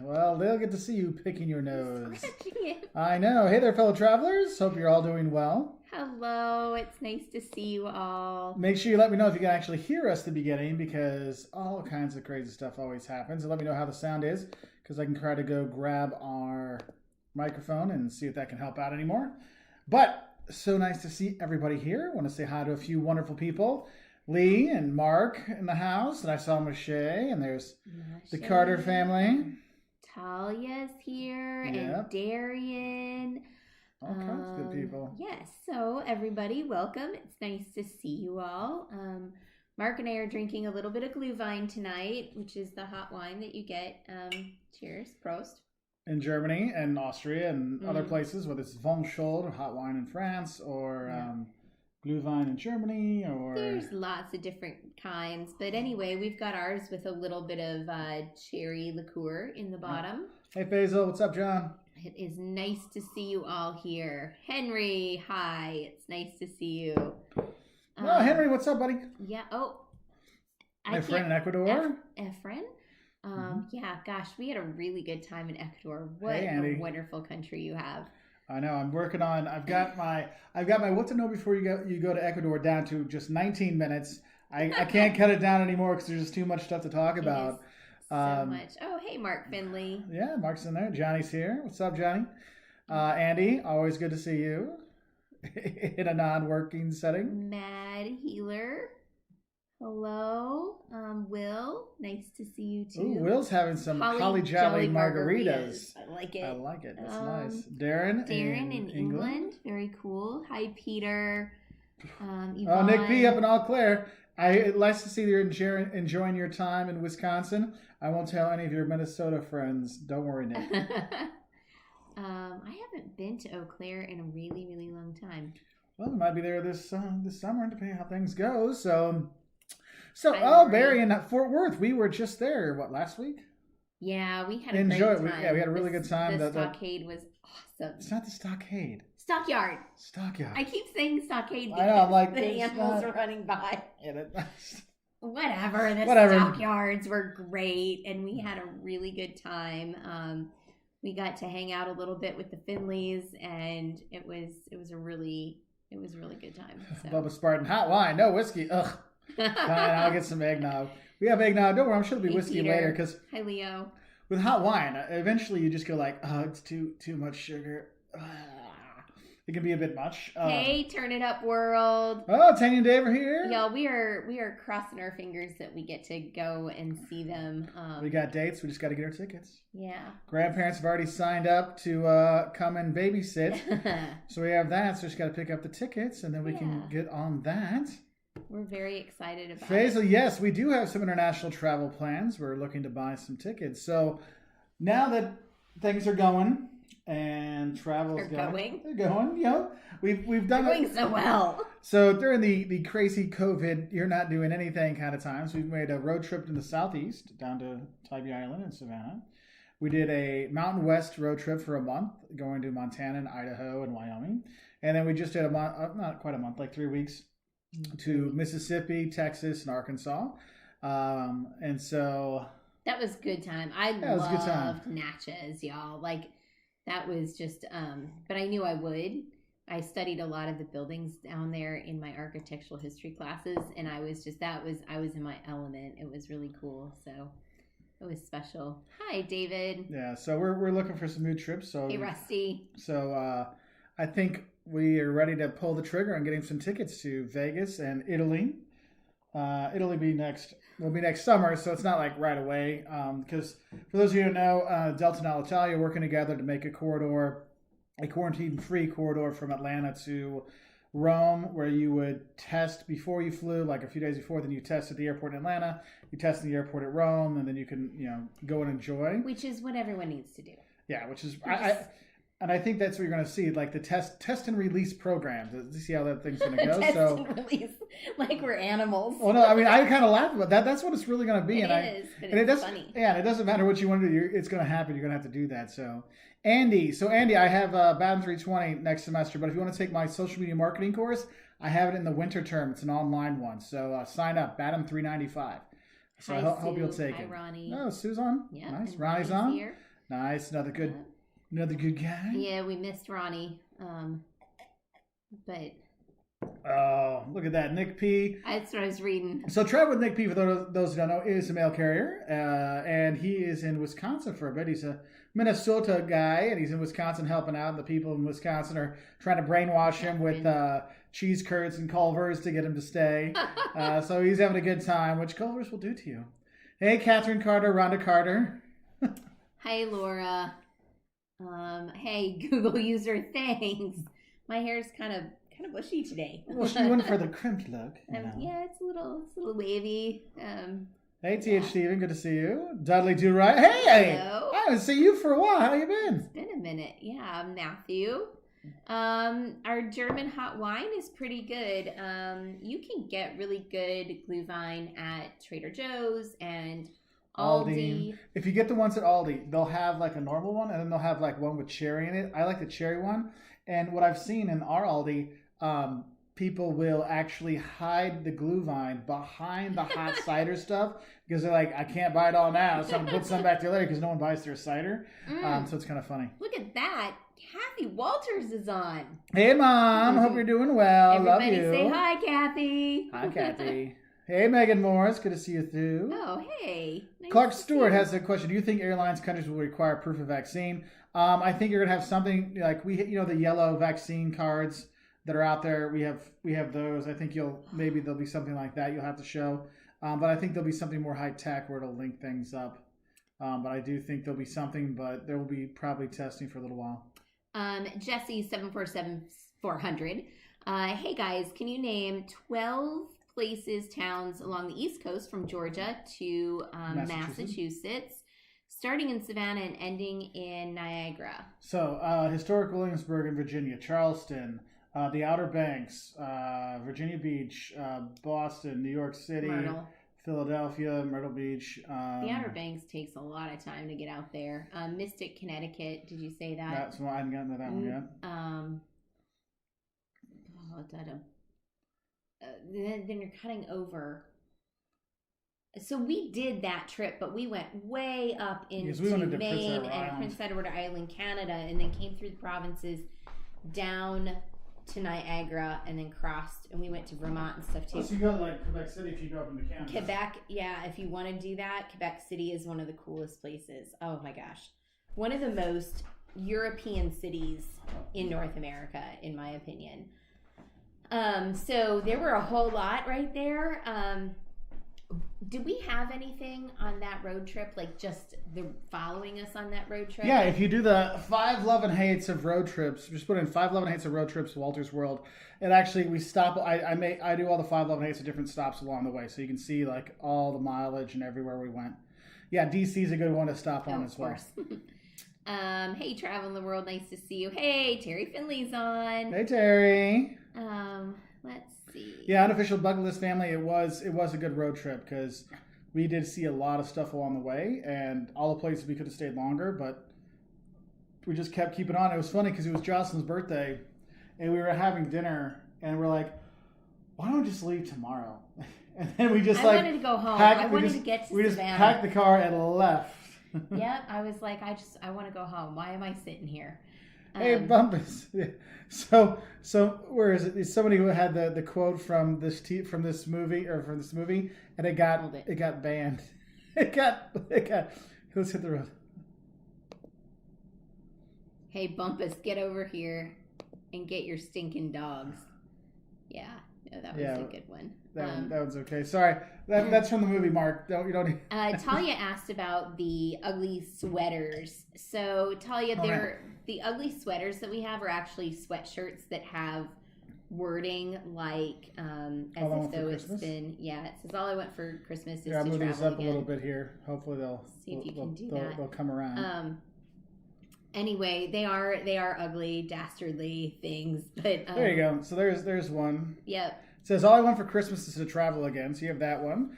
Well, they'll get to see you picking your nose. Scratching it. I know. Hey there, fellow travelers. Hope you're all doing well. Hello, it's nice to see you all. Make sure you let me know if you can actually hear us at the beginning because all kinds of crazy stuff always happens. And let me know how the sound is because I can try to go grab our microphone and see if that can help out anymore. But so nice to see everybody here. I want to say hi to a few wonderful people. Lee and Mark in the house, and I saw Mache, and there's the Carter family. Talia's here, Yep. and Darian. All kinds of good people. Yes, so everybody, welcome. It's nice to see you all. Mark and I are drinking a little bit of Glühwein tonight, which is the hot wine that you get. Cheers, Prost. In Germany and Austria and other places, whether it's Vin Chaud or hot wine in France or Glühwein in Germany or... There's lots of different kinds. But anyway, we've got ours with a little bit of cherry liqueur in the bottom. Hey, Faisal. What's up, John? It is nice to see you all here. Henry, hi. It's nice to see you. Oh, Henry, what's up, buddy? Yeah. Oh. My friend in Ecuador? Efren? Yeah, gosh, we had a really good time in Ecuador. What Hey, Andy. a wonderful country you have. I know. I'm working on. I've got my what to know before you go to Ecuador down to just 19 minutes. I can't cut it down anymore because there's just too much stuff to talk about. So much. Oh, hey, Mark Finley. Yeah, Mark's in there. Johnny's here. What's up, Johnny? Andy, always good to see you in a non-working setting. Mad Healer. Hello. Will, nice to see you too. Ooh, Will's having some Holly Jolly margaritas. I like it. I like it. That's nice. Darren in England. Very cool. Hi, Peter. Oh, Nick P. up in Eau Claire. Nice to see you're enjoying your time in Wisconsin. I won't tell any of your Minnesota friends. Don't worry, Nick. I haven't been to Eau Claire in a really, really long time. Well, we might be there this summer, depending on how things go. So Barry in Fort Worth, we were just there. What, last week? Yeah, we had a great time. We had a really good time. The stockade was awesome. It's not the stockade. Stockyard. Stockyard. I keep saying stockade because I know, I'm like, the animals are running by. Yeah, Whatever. The stockyards were great, and we had a really good time. We got to hang out a little bit with the Finleys, and it was a really good time. So. Bubba Spartan, hot wine, no whiskey. Ugh. Fine, I'll get some eggnog. We have eggnog. Don't worry, I'm sure there'll be whiskey later. Because hi, Leo. With hot wine, eventually you just go like, oh, it's too much sugar. It can be a bit much. Hey, turn it up, world. Oh, Tanya and Dave are here. Y'all, we are crossing our fingers that we get to go and see them. We got dates. We just got to get our tickets. Yeah. Grandparents have already signed up to come and babysit. So we have that. So we just got to pick up the tickets, and then we can get on that. We're very excited about Faisal, it. yes, we do have some international travel plans. We're looking to buy some tickets. So now that things are going and travel's going. They're going. You know, we've done They're going so well. So during the crazy COVID, you're not doing anything kind of times, we've made a road trip in the southeast down to Tybee Island and Savannah. We did a Mountain West road trip for a month, going to Montana and Idaho and Wyoming. And then we just did a month, not quite a month, like 3 weeks, to Mississippi, Texas, and Arkansas. And so... That was a good time. I loved Natchez, y'all. Like, that was just... but I knew I would. I studied a lot of the buildings down there in my architectural history classes, and I was in my element. It was really cool, so... It was special. Hi, David. Yeah, so we're looking for some new trips. So hey, Rusty. So I think we are ready to pull the trigger on getting some tickets to Vegas and Italy. Italy will be next summer, so it's not like right away. Because for those of you who know, Delta and Alitalia are working together to make a quarantine-free corridor from Atlanta to Rome, where you would test before you flew, like a few days before, then you test at the airport in Atlanta, you test in the airport at Rome, and then you can, go and enjoy. Which is what everyone needs to do. Yeah, I think that's what you're going to see, like the test and release programs to see how that thing's going to go. Test and release, like we're animals. Well, no, I mean, I kind of laugh about that. That's what it's really going to be. It's funny. Yeah, and it doesn't matter what you want to do. It's going to happen. You're going to have to do that. So, Andy, I have BADM 320 next semester, but if you want to take my social media marketing course, I have it in the winter term. It's an online one. So sign up, BADM 395. So I hope you'll take it. Ronnie. No, Sue's on. Yeah. Nice. Ronnie's on. Here. Nice. Another good guy. Yeah, we missed Ronnie. But oh, look at that, Nick P. That's what I was reading. So Travel with Nick P, for those who don't know, is a mail carrier, and he is in Wisconsin for a bit. He's a Minnesota guy, and he's in Wisconsin helping out. And the people in Wisconsin are trying to brainwash him with cheese curds and Culvers to get him to stay. So he's having a good time, which Culvers will do to you. Hey, Catherine Carter, Rhonda Carter. Hi, Laura. Hey, Google user, thanks. My hair's kind of bushy today. Well, she went for the crimped look. Yeah, it's a little wavy. Hey, T.H. Steven, good to see you. Dudley Do Right. Hey! Hello. I haven't seen you for a while. How you been? It's been a minute. Yeah, Matthew. Our German hot wine is pretty good. You can get really good Glühwein at Trader Joe's and Aldi. If you get the ones at Aldi, they'll have like a normal one, and then they'll have like one with cherry in it. I like the cherry one. And what I've seen in our Aldi, people will actually hide the Glühwein behind the hot cider stuff because they're like, I can't buy it all now, so I'm going to put some back there later because no one buys their cider. So it's kind of funny. Look at that. Kathy Wolters is on. Hey, Mom. Hope you're doing well. Everybody love you. Say hi, Kathy. Hi, Kathy. Hey, Megan Morris. Good to see you, too. Oh, hey. Nice Clark Stewart has a question. Do you think airlines countries will require proof of vaccine? I think you're gonna have something like the yellow vaccine cards that are out there. We have those. I think maybe there'll be something like that you'll have to show. But I think there'll be something more high tech where it'll link things up. But I do think there'll be something, but there will be probably testing for a little while. Jesse 747-400. Hey guys, can you name 12 places, towns along the East Coast from Georgia to Massachusetts? Starting in Savannah and ending in Niagara. So, historic Williamsburg in Virginia, Charleston, the Outer Banks, Virginia Beach, Boston, New York City, Myrtle. Philadelphia, Myrtle Beach. The Outer Banks takes a lot of time to get out there. Mystic, Connecticut. Did you say that? That's why I haven't gotten to that one yet. Then you're cutting over. So we did that trip, but we went way up into Maine and Prince Edward Island, Canada, and then came through the provinces down to Niagara and then crossed, and we went to Vermont and stuff too. So you go to like Quebec City if you go up into Canada. Quebec, yeah, if you want to do that, Quebec City is one of the coolest places. Oh my gosh. One of the most European cities in North America, in my opinion. So there were a whole lot right there. Did we have anything on that road trip, like just the following us on that road trip? Yeah, if you do the 5 love and hates of road trips, just put in 5 love and hates of road trips, Wolters World, and actually we stop. I do all the 5 love and hates of different stops along the way, so you can see like all the mileage and everywhere we went. Yeah, DC's a good one to stop on as well. Hey, traveling the world, nice to see you. Hey, Terry Finley's on. Hey, Terry. Let's see. Yeah, Unofficial Bucket List family, it was a good road trip because we did see a lot of stuff along the way and all the places we could have stayed longer, but we just kept keeping on. It was funny because it was Jocelyn's birthday and we were having dinner and we're like, why don't we just leave tomorrow? And then we just I wanted to go home. I wanted to get to Savannah. We just packed the car and left. Yep, I was like, I want to go home. Why am I sitting here? Hey, Bumpus. So where is it? Somebody who had the quote from this movie, and it got banned. It got. Let's hit the road. Hey, Bumpus, get over here and get your stinking dogs. Yeah, no, that was a good one. That one's okay. Sorry, that's from the movie. Mark, you don't. Talia asked about the ugly sweaters. So Talia, the ugly sweaters that we have are actually sweatshirts that have wording like as if though it's been it says all I want for Christmas is to travel again. I'll move these up a little bit here. Hopefully they'll come around. Anyway, they are ugly, dastardly things, but there you go. So there's one. Yep. It says all I want for Christmas is to travel again. So you have that one.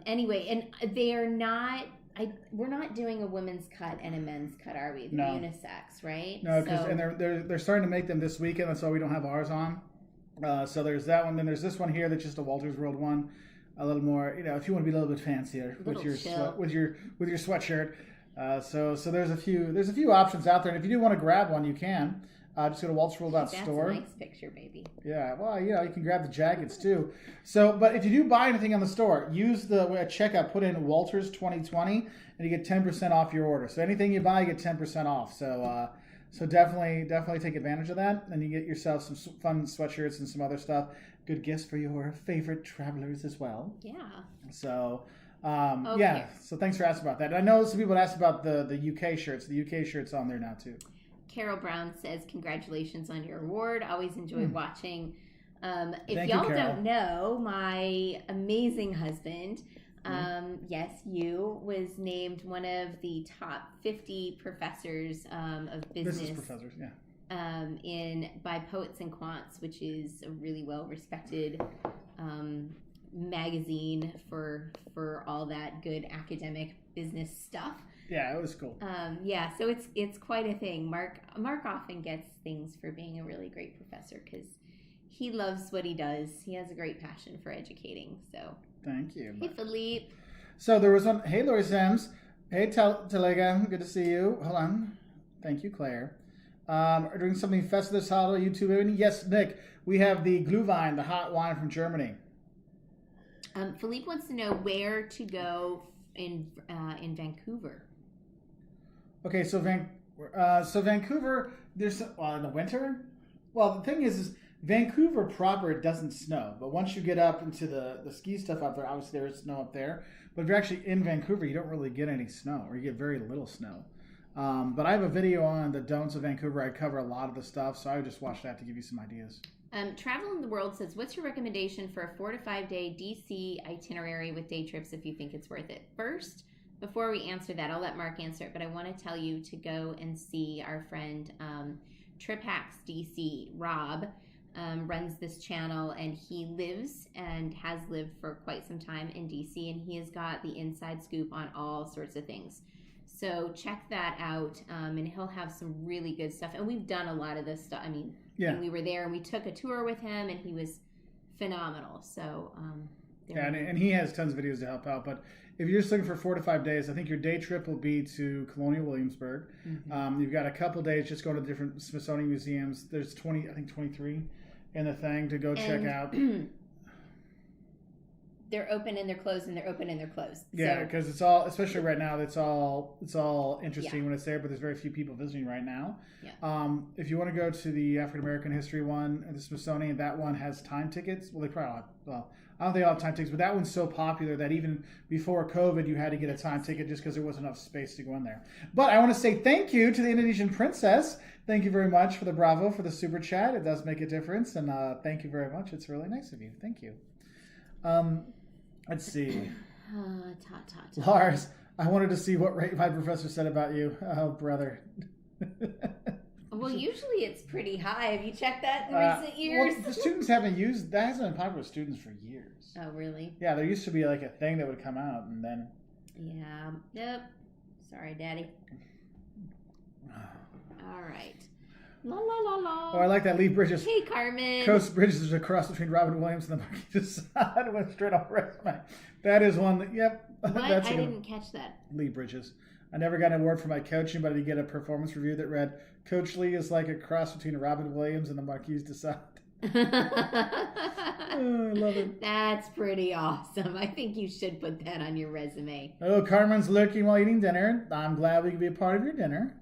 Anyway, and they are not. We're not doing a women's cut and a men's cut, are we? They're unisex, right? No, because they're starting to make them this weekend. That's why we don't have ours on. So there's that one. Then there's this one here that's just a Wolters World one, a little more. If you want to be a little bit fancier with your sweatshirt. So there's a few options out there, and if you do want to grab one, you can. Just go to waltzworld.store. That's a nice picture, baby. Yeah, well, you can grab the jackets too. So, but if you do buy anything on the store, use the checkout, put in Wolters 2020, and you get 10% off your order. So anything you buy, you get 10% off. So definitely take advantage of that, and you get yourself some fun sweatshirts and some other stuff. Good gifts for your favorite travelers as well. Yeah. So. Okay. Yeah, so thanks for asking about that. I know some people asked about the UK shirts. The UK shirt's on there now too. Carol Brown says, congratulations on your award. Always enjoy watching. If Thank y'all you, Carol. don't know, my amazing husband, yes, you, was named one of the top 50 professors of business professors, yeah. by Poets and Quants, which is a really well-respected magazine for all that good academic business stuff. Yeah, it was cool. So it's quite a thing. Mark often gets things for being a really great professor because he loves what he does. He has a great passion for educating. So thank you. Hey, Philippe. So there was one. Hey, Lori Sims. Hey, Telega. Good to see you. Hold on. Thank you, Claire. Are doing something festive this holiday? YouTube? Yes, Nick. We have the Glühwein, the hot wine from Germany. Philippe wants to know where to go in Vancouver. Okay, so Vancouver, there's in the winter. Well, the thing is Vancouver proper, it doesn't snow, but once you get up into the ski stuff up there, obviously there is snow up there. But if you're actually in Vancouver, you don't really get any snow, or you get very little snow. But I have a video on the don'ts of Vancouver. I cover a lot of the stuff, so I would just watch that to give you some ideas. Travel in the World says, what's your recommendation for a 4 to 5 day DC itinerary with day trips if you think it's worth it? First, before we answer that, I'll let Mark answer it, but I want to tell you to go and see our friend Trip Hacks DC. Rob runs this channel, and he lives and has lived for quite some time in DC, and he has got the inside scoop on all sorts of things. So check that out, and he'll have some really good stuff. And we've done a lot of this stuff. I mean, when we were there, and we took a tour with him, and he was phenomenal. So, and he has tons of videos to help out. But if you're just looking for 4 to 5 days, I think your day trip will be to Colonial Williamsburg. Mm-hmm. You've got a couple days just going to different Smithsonian museums. There's 23 in the thing to go check out. They're open and they're closed, and they're open and they're closed. Yeah, because it's all, especially right now, it's all interesting when it's there, but there's very few people visiting right now. Yeah. If you want to go to the African American history one, the Smithsonian, that one has time tickets. Well, they probably have, I don't think they all have time tickets, but that one's so popular that even before COVID, you had to get a time ticket just because there wasn't enough space to go in there. But I want to say thank you to the Indonesian Princess. Thank you very much for the bravo, for the super chat. It does make a difference, and thank you very much. It's really nice of you. Thank you. Let's see. Lars, I wanted to see what my professor said about you. Oh, brother. Well, usually it's pretty high. Have you checked that in recent years? Well, the students haven't used that. Hasn't been popular with students for years. Oh, really? Yeah, there used to be like a thing that would come out, and then. Yeah. Yep. Sorry, Daddy. All right. La la la la. Oh, I like that. Lee Bridges. Hey, Carmen. Coast Bridges is a cross between Robin Williams and the Marquis de Sade. Went straight off resume. That is one that, yep. What? I didn't catch that. Lee Bridges. I never got an award for my coaching, but I did get a performance review that read, Coach Lee is like a cross between Robin Williams and the Marquis de Sade. Oh, I love it. That's pretty awesome. I think you should put that on your resume. Oh, Carmen's lurking while eating dinner. I'm glad we could be a part of your dinner.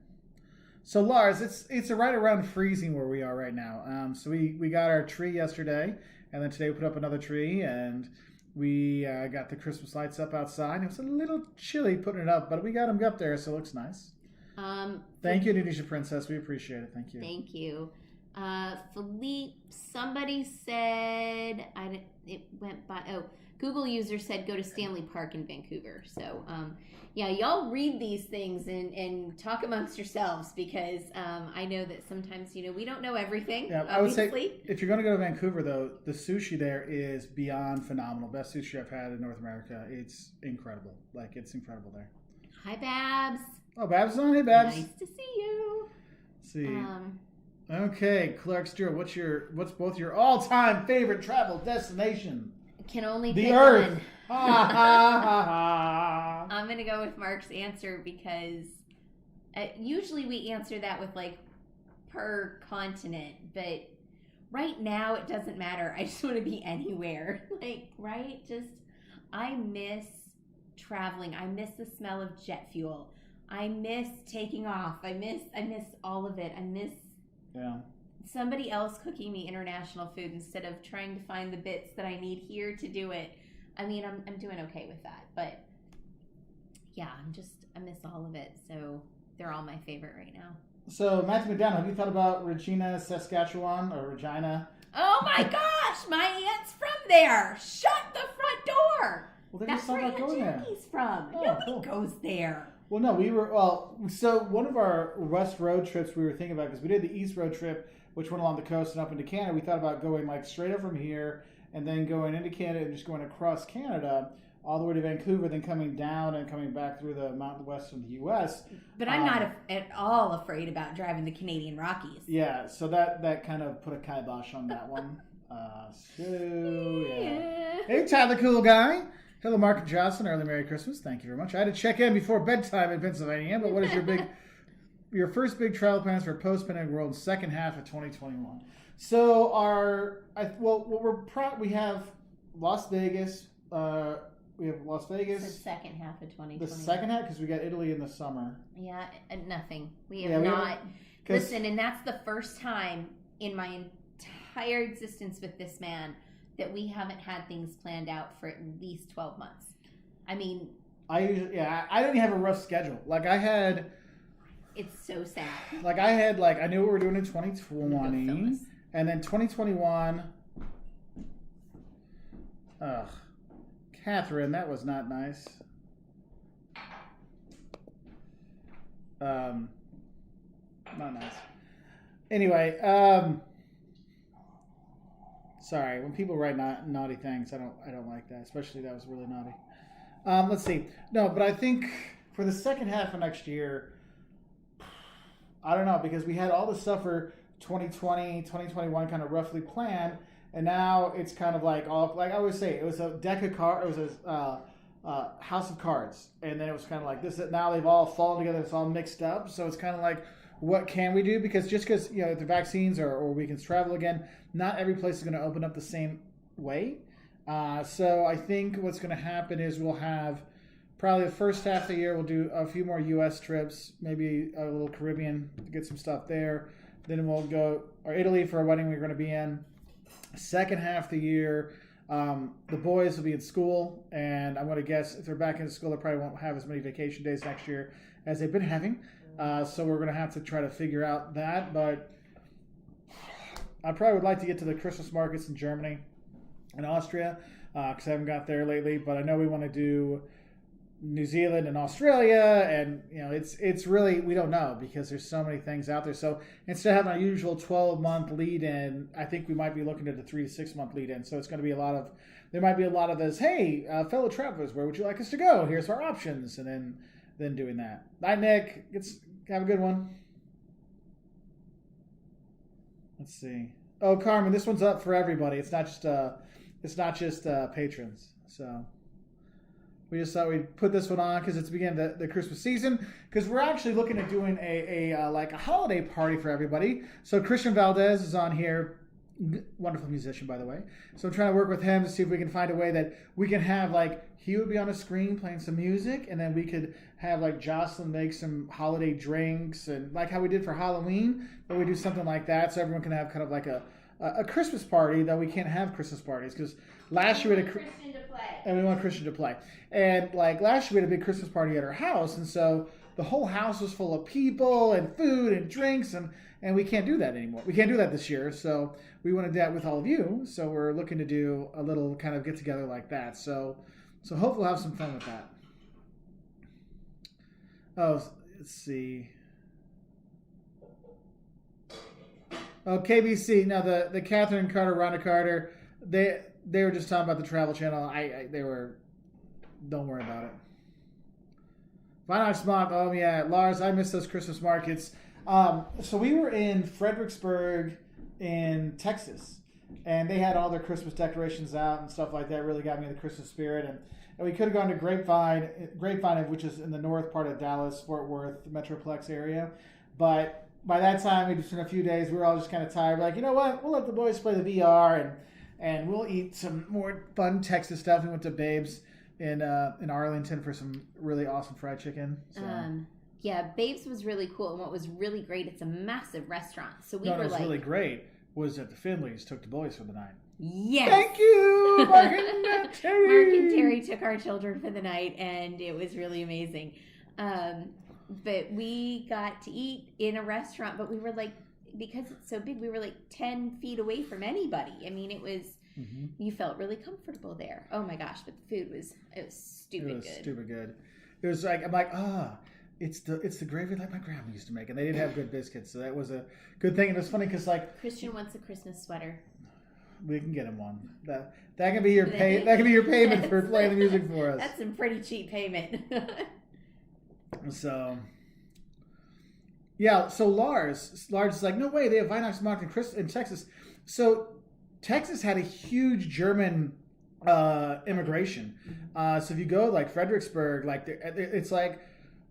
So Lars, it's right around freezing where we are right now. So we got our tree yesterday, and then today we put up another tree, and we got the Christmas lights up outside. It was a little chilly putting it up, but we got them up there, so it looks nice. Thank you, Indonesia Princess. We appreciate it. Thank you. Thank you. Philippe, somebody said it went by. Oh, Google user said go to Stanley Park in Vancouver. So, yeah, y'all read these things and talk amongst yourselves because I know that sometimes, we don't know everything. Yeah, I would say if you're going to go to Vancouver, though, the sushi there is beyond phenomenal. Best sushi I've had in North America. It's incredible. It's incredible there. Hi, Babs. Oh, Babs is on. Hey, Babs. Nice to see you. Let's see. Okay, Clark Stewart, what's both your all-time favorite travel destination? Can only the pick Earth. one. I'm going to go with Mark's answer because usually we answer that with like per continent, but right now it doesn't matter. I just want to be anywhere. Like, right? Just, I miss traveling. I miss the smell of jet fuel. I miss taking off. I miss all of it. I miss somebody else cooking me international food instead of trying to find the bits that I need here to do it. I mean, I'm doing okay with that, but yeah, I miss all of it. So they're all my favorite right now. So Matthew McDonald, have you thought about Regina, Saskatchewan, or Regina? Oh my gosh, my aunt's from there. Shut the front door. Well, that's where Aunt Jackie's from. Nobody goes there. Well, no, so one of our West Road trips we were thinking about, because we did the East Road trip, which went along the coast and up into Canada. We thought about going like straight up from here and then going into Canada and just going across Canada all the way to Vancouver, then coming down and coming back through the mountain west of the U.S. But I'm not at all afraid about driving the Canadian Rockies. Yeah, so that kind of put a kibosh on that one. Hey, Tyler, cool guy. Hello, Mark and Jocelyn. Early Merry Christmas. Thank you very much. I had to check in before bedtime in Pennsylvania, but what is your first big travel plans for post-pandemic world second half of 2021? So we have Las Vegas. We have Las Vegas. The second half of 2020. The second half, because we got Italy in the summer. Yeah, nothing. We have not. Listen, and that's the first time in my entire existence with this man that we haven't had things planned out for at least 12 months. I mean, I didn't have a rough schedule. Like I had. It's so sad. Like I had, I knew what we were doing in 2020, and then 2021. Ugh, Catherine, that was not nice. Not nice. Anyway, sorry. When people write naughty things, I don't like that. Especially that was really naughty. Let's see. No, but I think for the second half of next year, I don't know, because we had all the stuff for 2020, 2021 kind of roughly planned, and now it's kind of like all, like I always say, it was a deck of cards, it was a house of cards, and then it was kind of like this. Now they've all fallen together, it's all mixed up, so it's kind of like, what can we do? Because just because the vaccines or we can travel again, not every place is going to open up the same way. So I think what's going to happen is we'll have probably the first half of the year, we'll do a few more U.S. trips, maybe a little Caribbean to get some stuff there. Then we'll go Italy for a wedding we're going to be in. Second half of the year, the boys will be in school, and I'm going to guess if they're back in school, they probably won't have as many vacation days next year as they've been having. So we're going to have to try to figure out that. But I probably would like to get to the Christmas markets in Germany and Austria because I haven't got there lately. But I know we want to do New Zealand and Australia, and it's really, we don't know because there's so many things out there. So instead of having a usual 12-month lead in, I think we might be looking at a 3 to 6 month lead in. So it's going to be there might be a lot of this, hey, fellow travelers, where would you like us to go? Here's our options, and then doing that. Bye, Nick. Have a good one. Let's see. Oh, Carmen, this one's up for everybody. It's not just patrons. So we just thought we'd put this one on because it's beginning the Christmas season. Because we're actually looking at doing a holiday party for everybody. So Christian Valdez is on here, wonderful musician, by the way. So I'm trying to work with him to see if we can find a way that we can have he would be on a screen playing some music, and then we could have Jocelyn make some holiday drinks, and like how we did for Halloween, but we do something like that so everyone can have kind of like a Christmas party, though we can't have Christmas parties because last year we had Christian to play. And we want Christian to play. And last year we had a big Christmas party at our house, and so the whole house was full of people and food and drinks, and we can't do that anymore. We can't do that this year, so we want to do that with all of you. So we're looking to do a little kind of get together like that. So hopefully we'll have some fun with that. Oh, let's see. Oh, KBC. Now the Catherine Carter, Rhonda Carter, they were just talking about the Travel Channel. Don't worry about it. Vinox Mock. Oh yeah, Lars, I miss those Christmas markets. So we were in Fredericksburg in Texas, and they had all their Christmas decorations out and stuff like that. Really got me in the Christmas spirit. And we could have gone to Grapevine, which is in the north part of Dallas, Fort Worth, Metroplex area. But by that time, we'd spent a few days. We were all just kind of tired. We're like, you know what? We'll let the boys play the VR, and we'll eat some more fun Texas stuff. We went to Babe's in Arlington for some really awesome fried chicken. So. Yeah, Babe's was really cool. And what was really great, it's a massive restaurant. So we were like... really great was that the Finleys took the boys for the night. Yes. Thank you, Mark and Terry. Mark and Terry took our children for the night, and it was really amazing. But we got to eat in a restaurant, but we were like, because it's so big, we were like 10 feet away from anybody. I mean, it was, you felt really comfortable there. Oh my gosh, but the food was stupid good. Stupid good. It was like, I'm like, it's the gravy like my grandma used to make, and they didn't have good biscuits, so that was a good thing. And it was funny because like Christian wants a Christmas sweater. We can get him one. That can be your pay. That can be your payment for playing the music for us. That's some pretty cheap payment. So, yeah. So Lars is like, no way, they have Weihnachts market in Texas. So Texas had a huge German immigration. So if you go like Fredericksburg, like it's like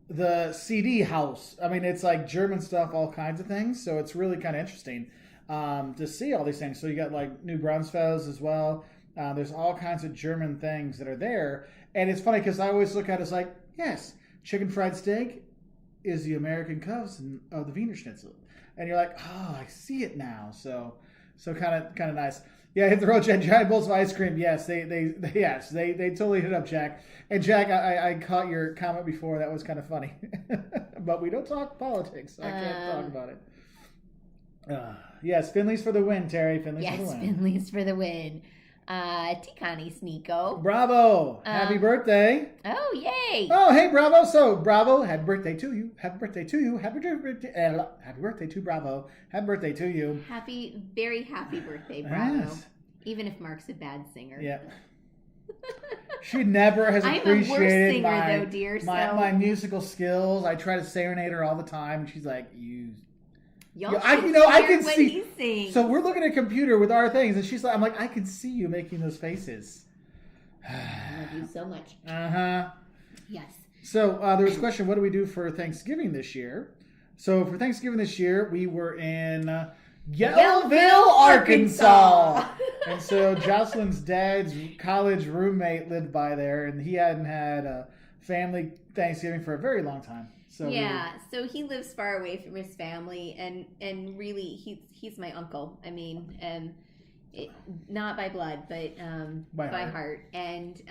the CD house. I mean, it's like German stuff, all kinds of things. So it's really kind of interesting. To see all these things. So you got like New Braunfels as well. There's all kinds of German things that are there. And it's funny because I always look at it as like, yes, chicken fried steak is the American cousin of the Wiener Schnitzel. And you're like, oh, I see it now. So kind of nice. Yeah, hit the road, Jack. Giant bowls of ice cream. Yes, they totally hit up Jack. And Jack, I caught your comment before. That was kind of funny. But we don't talk politics, so I can't talk about it. Yes, Finley's for the win, Terry. Finley's for the win. Yes, Finley's for the win. Tikani Sneeko. Bravo. Happy birthday. Oh, yay. Oh, hey, Bravo. So, Bravo, happy birthday to you. Happy birthday to you. Happy birthday to Bravo. Happy birthday to you. Very happy birthday, Bravo. Yes. Even if Mark's a bad singer. Yeah. She never has appreciated my musical skills. I try to serenade her all the time. And she's like, I can see. So we're looking at a computer with our things, and she's like, I'm like, I can see you making those faces. I love you so much. Yes. So there was a question: what do we do for Thanksgiving this year? So for Thanksgiving this year, we were in Yellville, Arkansas, and so Jocelyn's dad's college roommate lived by there, and he hadn't had a family Thanksgiving for a very long time. So so he lives far away from his family, and really he's my uncle. I mean, not by blood, but by heart. And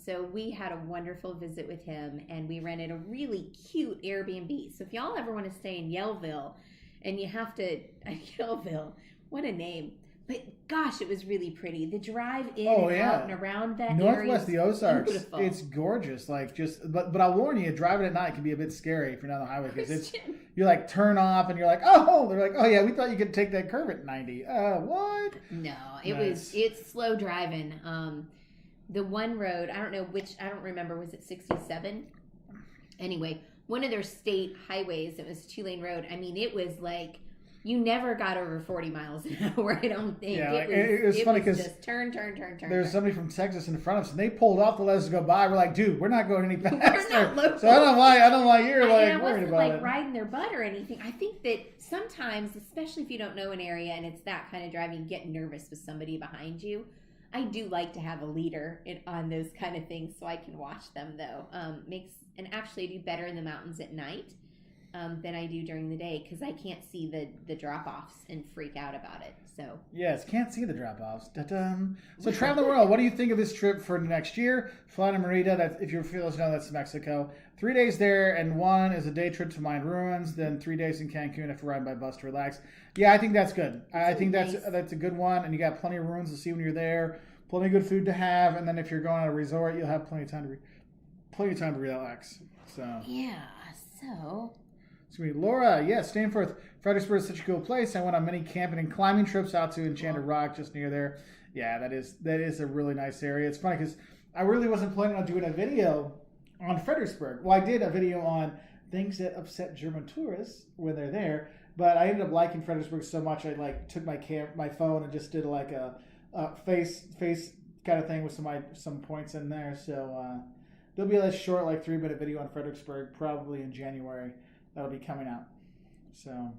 so we had a wonderful visit with him, and we rented a really cute Airbnb. So if y'all ever want to stay in Yellville, and you have to Yellville, what a name! But gosh, it was really pretty. The drive in and out and around that Northwest the Ozarks. Beautiful. It's gorgeous. But I'll warn you, driving at night can be a bit scary if you're not on the highway because you like turn off and you're like, oh, they're like, oh yeah, we thought you could take that curve at 90. What? No, it's slow driving. The one road, I don't remember, was it 67? Anyway, one of their state highways. It was 2-lane road. I mean, it was like. You never got over 40 miles an hour, I don't think. Yeah, it was funny because just turn. There's somebody from Texas in front of us, and they pulled off to let us go by. We're like, dude, we're not going any faster. We're not local. So I don't know why you're worried about it. I wasn't riding their butt or anything. I think that sometimes, especially if you don't know an area and it's that kind of driving, you get nervous with somebody behind you. I do like to have a leader on those kind of things so I can watch them, though. And actually I do better in the mountains at night. Than I do during the day because I can't see the drop-offs and freak out about it. So yes, can't see the drop-offs. So travel the world. What do you think of this trip for next year? Fly to Merida. If you're fearless, that's Mexico. 3 days there, and 1 is a day trip to Mayan ruins. Then 3 days in Cancun after riding by bus to relax. Yeah, I think that's good. I think that's a good one, and you got plenty of ruins to see when you're there. Plenty of good food to have, and then if you're going on a resort, you'll have plenty of time to relax. So yeah. So. It's going to be Laura. Yes, Stanford. Fredericksburg is such a cool place. I went on many camping and climbing trips out to Enchanted Rock just near there. Yeah, that is a really nice area. It's funny because I really wasn't planning on doing a video on Fredericksburg. Well, I did a video on things that upset German tourists when they're there. But I ended up liking Fredericksburg so much, I took my phone and just did a face kind of thing with some points in there. So there'll be a short 3-minute video on Fredericksburg probably in January that'll be coming out. So.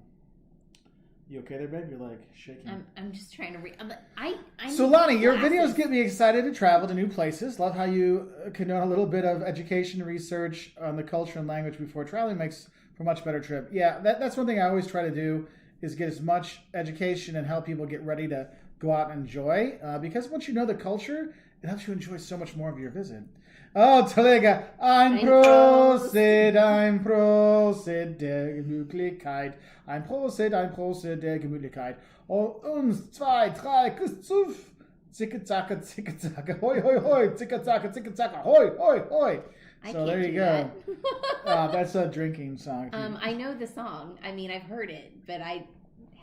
You okay there, babe? You're shaking. I'm just trying to read. So, Lonnie, your videos get me excited to travel to new places. Love how you condone a little bit of education research on the culture and language before traveling. Makes for a much better trip. Yeah, that's one thing I always try to do is get as much education and help people get ready to go out and enjoy. Because once you know the culture, it helps you enjoy so much more of your visit. Oh, Tolega, ein Prosit der Gemütlichkeit. Ein Prosit der Gemütlichkeit. Und uns, 2, 3, Kuss zuf. Zicke, zacke, hoi, hoi, hoi. Zicke, zacke, hoi, hoi, hoi. So there you go. That's a drinking song. I know the song. I mean, I've heard it, but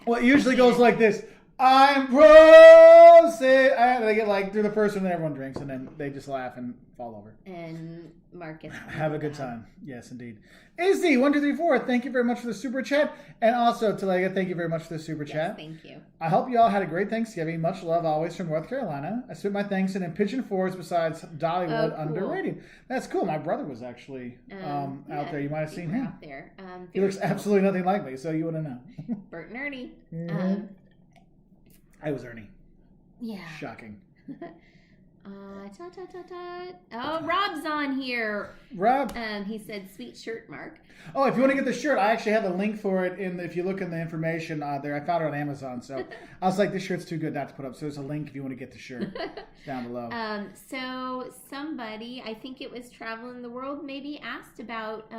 Well, it usually goes like this. I'm Prosit. They get through the first one, and everyone drinks, and then they just laugh and fall over. And Marcus. Have a good time. Yes, indeed. Izzy1234, thank you very much for the super chat. And also, Talega, thank you very much for the super chat. Thank you. I hope you all had a great Thanksgiving. Much love always from North Carolina. I spent my Thanksgiving in Pigeon Forge besides Dollywood. Cool. Underrated. That's cool. My brother was actually out there. You might have seen him. Out there. He looks absolutely nothing like me, so you wouldn't know. Bert and Ernie. Mm-hmm. I was Ernie. Yeah. Shocking. Oh, Rob's on here. Rob. He said, "Sweet shirt, Mark." Oh, if you want to get the shirt, I actually have a link for it if you look in the information there. I found it on Amazon, so I was like, this shirt's too good not to put up. So there's a link if you want to get the shirt down below. So somebody, I think it was Traveling the World, maybe asked about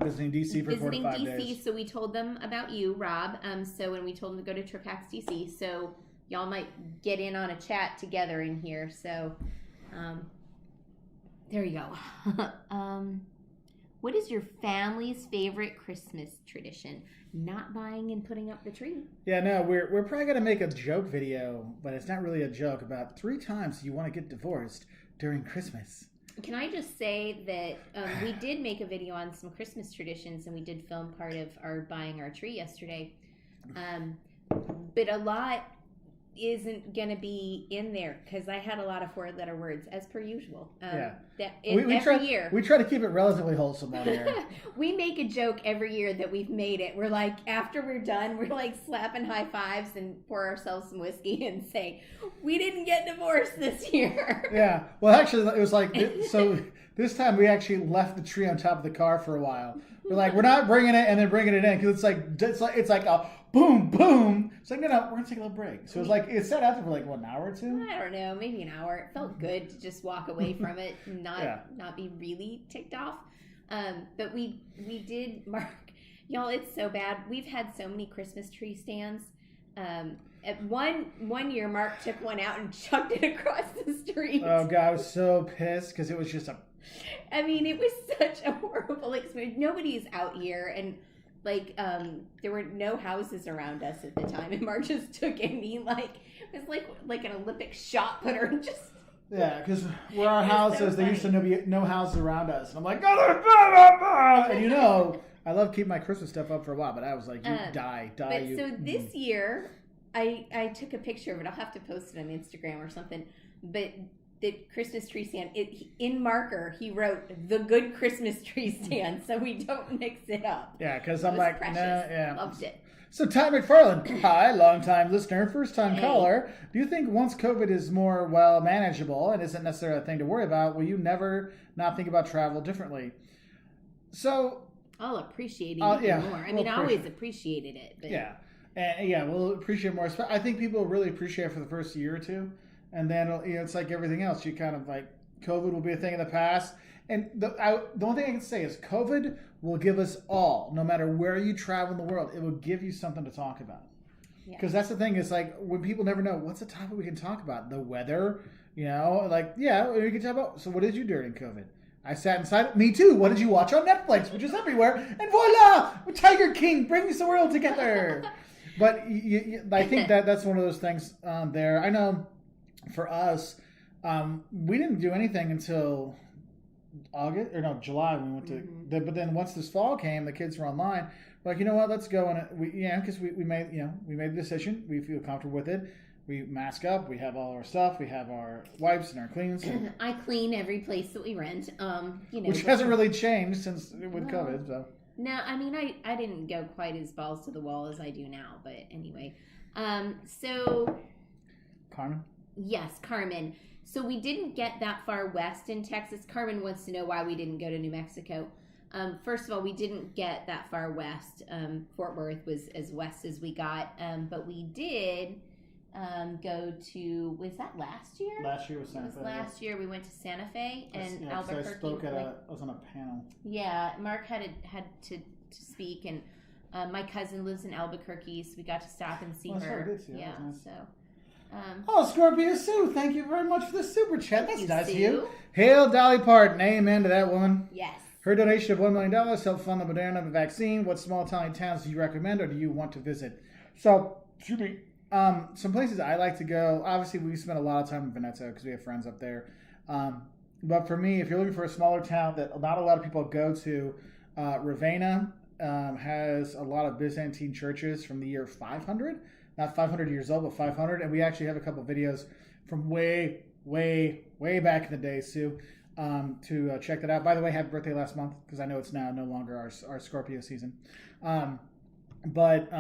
visiting DC for 4 to 5 days. So we told them about you, Rob. So when we told them to go to Trip Hacks DC, so y'all might get in on a chat together in here. So there you go. What is your family's favorite Christmas tradition? Not buying and putting up the tree. Yeah, no, we're probably gonna make a joke video, but it's not really a joke. About 3 times you want to get divorced during Christmas. Can I just say that we did make a video on some Christmas traditions, and we did film part of our buying our tree yesterday. But a lot isn't going to be in there because I had a lot of 4-letter words, as per usual. Every year. We try to keep it relatively wholesome on here. We make a joke every year that we've made it. We're like, after we're done, we're like slapping high fives and pour ourselves some whiskey and say, we didn't get divorced this year. Yeah. Well, actually, it was so this time we actually left the tree on top of the car for a while. We're like, we're not bringing it and then bringing it in because it's like a boom, boom. It's like, no, we're going to take a little break. So it sat out there for an hour or 2? I don't know, maybe an hour. It felt good to just walk away from it and not be really ticked off. But we did, Mark, y'all, it's so bad. We've had so many Christmas tree stands. At one year, Mark took one out and chucked it across the street. Oh, God, I was so pissed because it was just I mean, it was such a horrible experience. Nobody's out here, and there were no houses around us at the time, and Mark just took it, and he it was like an Olympic shot putter, and just because where our house is, there used to be no houses around us, and I'm like, and I love keeping my Christmas stuff up for a while, but I was like, you die. But so this year, I took a picture of it. I'll have to post it on Instagram or something, but the Christmas tree stand, in marker, he wrote "The Good Christmas Tree Stand," so we don't mix it up. Yeah, because I'm like, precious. No, yeah. Loved it. So Ty McFarland, hi, long-time listener, first-time caller. Do you think once COVID is more manageable and isn't necessarily a thing to worry about, will you never not think about travel differently? So I'll appreciate it even more. I mean, I always appreciated it. But we'll appreciate more. I think people really appreciate it for the first year or 2. And then, it's like everything else. You kind of COVID will be a thing in the past. And the only thing I can say is COVID will give us all, no matter where you travel in the world, it will give you something to talk about. Because that's the thing. It's when people never know, what's the topic we can talk about? The weather, we can talk about. So what did you do during COVID? I sat inside. Me too. What did you watch on Netflix, which is everywhere? And voila! Tiger King brings the world together. But I think that's one of those things there. I know for us, we didn't do anything until July when we went to. But then once this fall came, the kids were online. We're like, you know what? Let's go because we made the decision. We feel comfortable with it. We mask up. We have all our stuff. We have our wipes and our cleans. I clean every place that we rent. Which hasn't really changed since with COVID. So. No, I mean I didn't go quite as balls to the wall as I do now. But anyway, so. Carmen. Yes, Carmen. So we didn't get that far west in Texas. Carmen wants to know why we didn't go to New Mexico. First of all, we didn't get that far west. Fort Worth was as west as we got, but we did. Go to, was that last year? Last year was Santa Fe. Last year we went to Santa Fe and Albuquerque. I spoke I was on a panel. Yeah, Mark had to speak, and my cousin lives in Albuquerque, so we got to stop and see her. Did too. Yeah, nice. So. Scorpio Sue, thank you very much for the super chat. That's nice of you. Sue. Hail Dolly Parton. Amen to that woman. Yes. Her donation of $1 million helped fund the Moderna vaccine. What small Italian towns do you recommend or do you want to visit? So, excuse me. Some places I like to go, obviously we spend a lot of time in Veneto because we have friends up there. But for me, if you're looking for a smaller town that not a lot of people go to, Ravenna has a lot of Byzantine churches from the year 500. Not 500 years old, but 500. And we actually have a couple of videos from way, way, way back in the day, Sue, to check that out. By the way, happy birthday last month because I know it's now no longer our Scorpio season. But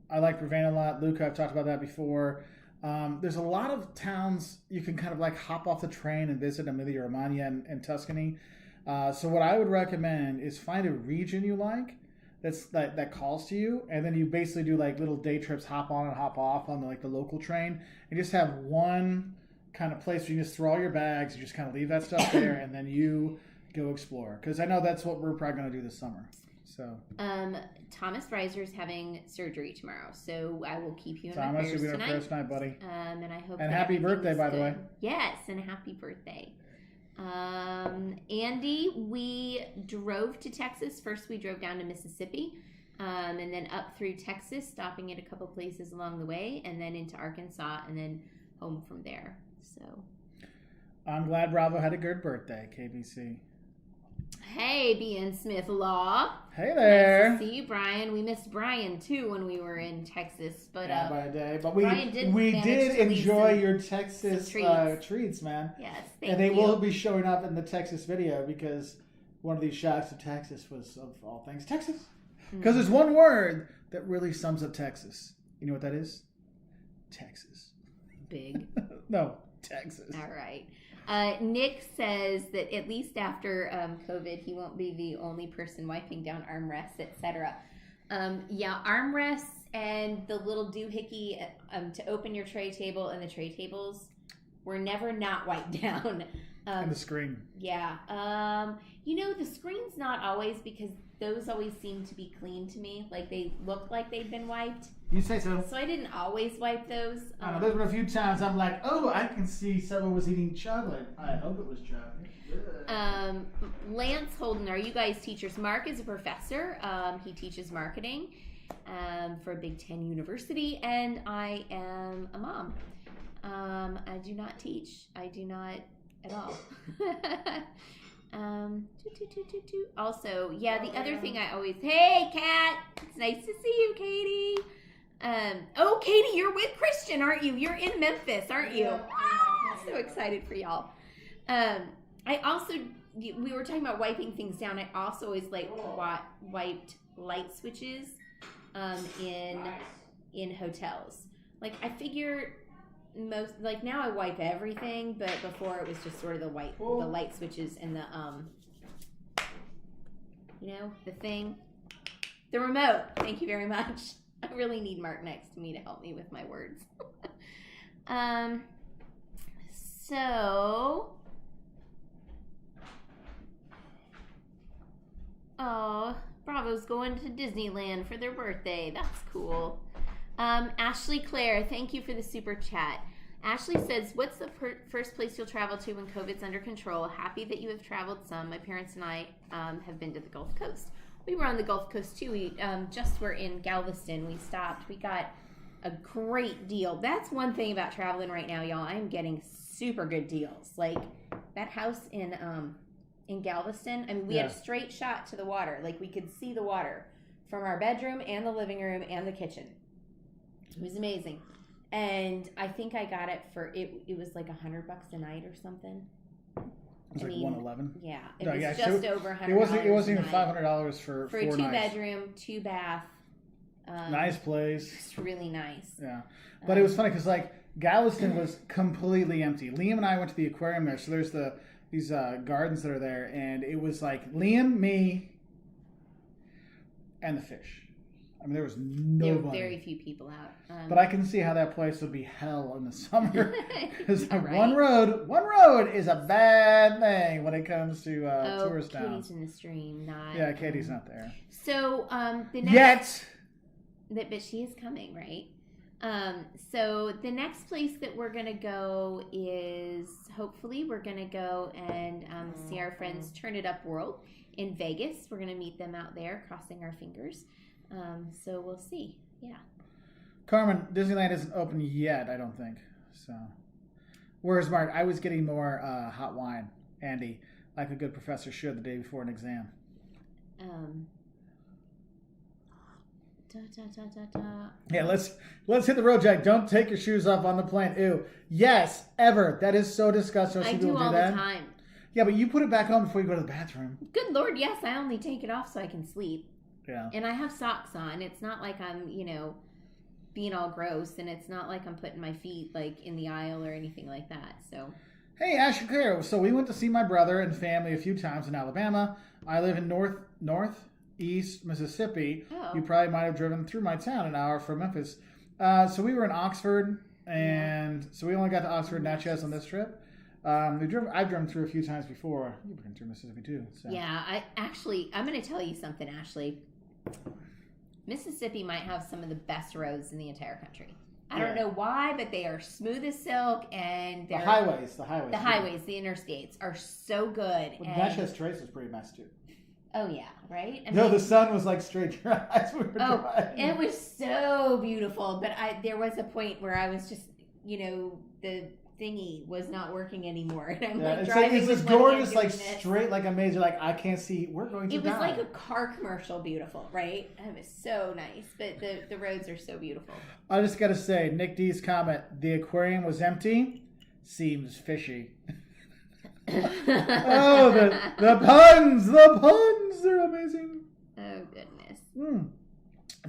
I like Ravenna a lot. Luca, I've talked about that before. There's a lot of towns you can kind of like hop off the train and visit, Emilia Romagna and Tuscany. So what I would recommend is find a region you like that calls to you, and then you basically do like little day trips, hop on and hop off on the local train, and just have one kind of place where you just throw all your bags, you just kind of leave that stuff there, and then you go explore. Because I know that's what we're probably going to do this summer. So, Thomas Reiser's having surgery tomorrow, so I will keep you in my prayers tonight. Thomas, you'll be our prayers tonight, buddy. And I hope. And happy birthday, by the way. Yes, and happy birthday. Andy, we drove to Texas. First, we drove down to Mississippi, and then up through Texas, stopping at a couple places along the way, and then into Arkansas, and then home from there. So, I'm glad Bravo had a good birthday, KBC. Hey, B.N. Smith Law. Hey there. Nice to see you, Brian. We missed Brian too when we were in Texas, but by a day. But we did enjoy your Texas treats, man. Yes, and they will be showing up in the Texas video because one of these shots of Texas was of all things Texas. Because there's one word that really sums up Texas. You know what that is? Texas. Big. No, Texas. All right. Nick says that at least after COVID, he won't be the only person wiping down armrests, etc. Yeah, armrests and the little doohickey to open your tray table and the tray tables were never not wiped down. And the screen. Yeah. The screen's not always, because those always seem to be clean to me. Like they look like they've been wiped. You say so. So I didn't always wipe those. There's been a few times I'm like, oh, I can see someone was eating chocolate. I hope it was chocolate. Lance Holden, are you guys teachers? Mark is a professor. He teaches marketing for Big Ten University, and I am a mom. I do not teach. I do not at all. Also, yeah, the other thing I always, hey, Kat, it's nice to see you, Katie. Katie, you're with Christian, aren't you? You're in Memphis, aren't you? So excited for y'all. I also, we were talking about wiping things down. I also always wiped light switches in hotels. Like, I figure most, like, now I wipe everything, but before it was just sort of the light switches and the the thing, the remote. Thank you very much. I really need Mark next to me to help me with my words. Bravo's going to Disneyland for their birthday. That's cool. Ashley Claire, thank you for the super chat. Ashley says, what's the first place you'll travel to when COVID's under control? Happy that you have traveled some. My parents and I have been to the Gulf Coast. We were on the Gulf Coast too. We just were in Galveston. We stopped. We got a great deal. That's one thing about traveling right now, y'all. I'm getting super good deals. Like that house in in Galveston. I mean, we had a straight shot to the water. Like, we could see the water from our bedroom and the living room and the kitchen. It was amazing. And I think I got it for, it was like $100 a night or something. It was like $111. Yeah, it was just over $100. It wasn't even $500 for 4 a 2 nights. bedroom, 2 bath. Nice place. It's really nice. Yeah, but it was funny because like Galveston was completely empty. Liam and I went to the aquarium there, so there's these gardens that are there, and it was like Liam, me, and the fish. I mean, there was nobody. There were very few people out. But I can see how that place would be hell in the summer. Because right? one road is a bad thing when it comes to tourist towns. Katie's in the stream, not. Yeah, Katie's not there. So the next. But she is coming, right? So the next place that we're gonna go is hopefully we're gonna go and see our friends Turn It Up World in Vegas. We're gonna meet them out there, crossing our fingers. So we'll see. Yeah. Carmen, Disneyland isn't open yet, I don't think. So, whereas Mark, I was getting more hot wine, Andy, like a good professor should the day before an exam. Yeah, let's hit the road, Jack. Don't take your shoes off on the plane. Ew. Yes, ever. That is so disgusting. I do all the time. Yeah, but you put it back on before you go to the bathroom. Good Lord, yes. I only take it off so I can sleep. Yeah. And I have socks on. It's not like I'm, being all gross, and it's not like I'm putting my feet like in the aisle or anything like that. So. Hey, Ashley Claire. So we went to see my brother and family a few times in Alabama. I live in northeast Mississippi. Oh. You probably might have driven through my town an hour from Memphis. So we were in Oxford, and so we only got to Oxford and Natchez on this trip. I've driven through a feugh times before. You've been through Mississippi too. So. Yeah, I'm going to tell you something, Ashley. Mississippi might have some of the best roads in the entire country. I don't know why, but they are smooth as silk, and the highways, the interstates are so good. Well, Natchez Trace was pretty nice too. Oh yeah, right. The sun was like straight to your eyes. It was so beautiful. But there was a point where I was just, the thingy was not working anymore, and I'm driving. It's this gorgeous, straight, like amazing. Like I can't see. We're going to. It was like a car commercial, beautiful, right? It was so nice, but the roads are so beautiful. I just got to say, Nick D's comment: the aquarium was empty. Seems fishy. Oh, the puns! The puns! They're amazing. Oh goodness.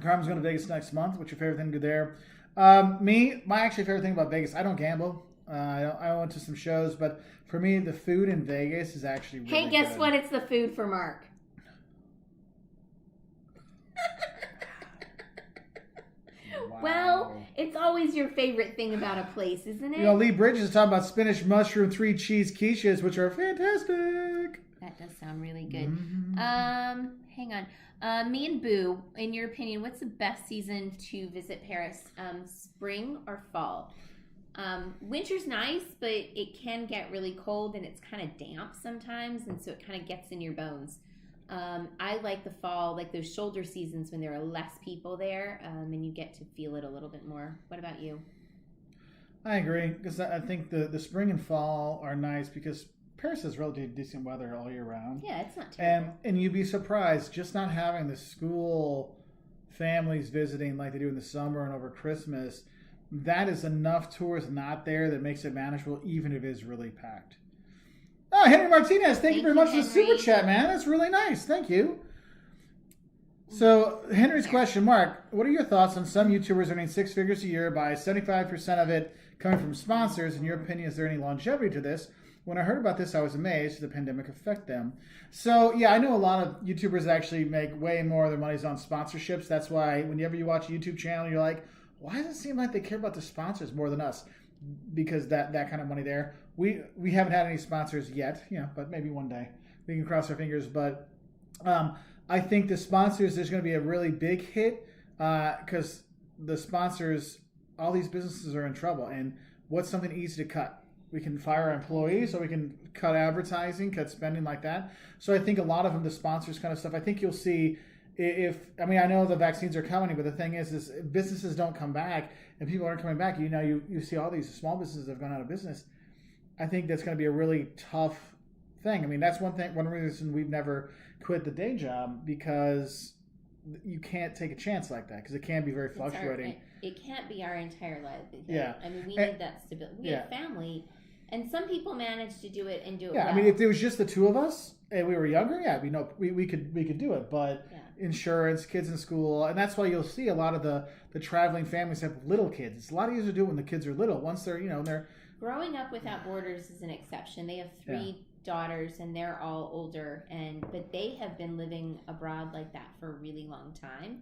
Carmen's going to Vegas next month. What's your favorite thing to do there? My actually favorite thing about Vegas. I don't gamble. I went to some shows, but for me, the food in Vegas is actually really Hey, guess good. what? It's the food for Mark. Wow. Well, it's always your favorite thing about a place, isn't it? Lee Bridges is talking about spinach, mushroom, 3 cheese quiches, which are fantastic. That does sound really good. Mm-hmm. Hang on. Me and Boo, in your opinion, what's the best season to visit Paris? Spring or fall? Winter's nice, but it can get really cold and it's kind of damp sometimes, and so it kind of gets in your bones. I like the fall, like those shoulder seasons when there are less people there, and you get to feel it a little bit more. What about you? I agree, because I think the spring and fall are nice because Paris has relatively decent weather all year round. Yeah, it's not terrible. And you'd be surprised, just not having the school families visiting like they do in the summer and over Christmas, that is enough tourists not there that makes it manageable, even if it is really packed. Oh, Henry Martinez, thank you very much for the super chat, man. That's really nice. Thank you. So, Henry's question, Mark, what are your thoughts on some YouTubers earning 6 figures a year by 75% of it coming from sponsors? In your opinion, is there any longevity to this? When I heard about this, I was amazed. Did the pandemic affect them? So, yeah, I know a lot of YouTubers actually make way more of their money on sponsorships. That's why whenever you watch a YouTube channel, you're like, why does it seem like they care about the sponsors more than us? Because that kind of money there. We haven't had any sponsors yet, but maybe one day we can cross our fingers. But I think the sponsors, there's going to be a really big hit because the sponsors, all these businesses are in trouble. And what's something easy to cut? We can fire our employees, or we can cut advertising, cut spending like that. So I think a lot of them, the sponsors kind of stuff, I think you'll see I know the vaccines are coming, but the thing is if businesses don't come back and people aren't coming back, you see all these small businesses that have gone out of business. I think that's going to be a really tough thing. I mean, that's one reason we've never quit the day job, because you can't take a chance like that, because it can be very fluctuating. It can't be our entire livelihood. Yeah. I mean, we need that stability. We have family, and some people manage to do it and do it well. I mean, if there was just the two of us and we were younger, we could do it. But insurance, kids in school, and that's why you'll see a lot of the traveling families have little kids. It's a lot easier to do it when the kids are little. Once they're they're growing up without borders is an exception. They have 3 daughters, and they're all older, but they have been living abroad like that for a really long time.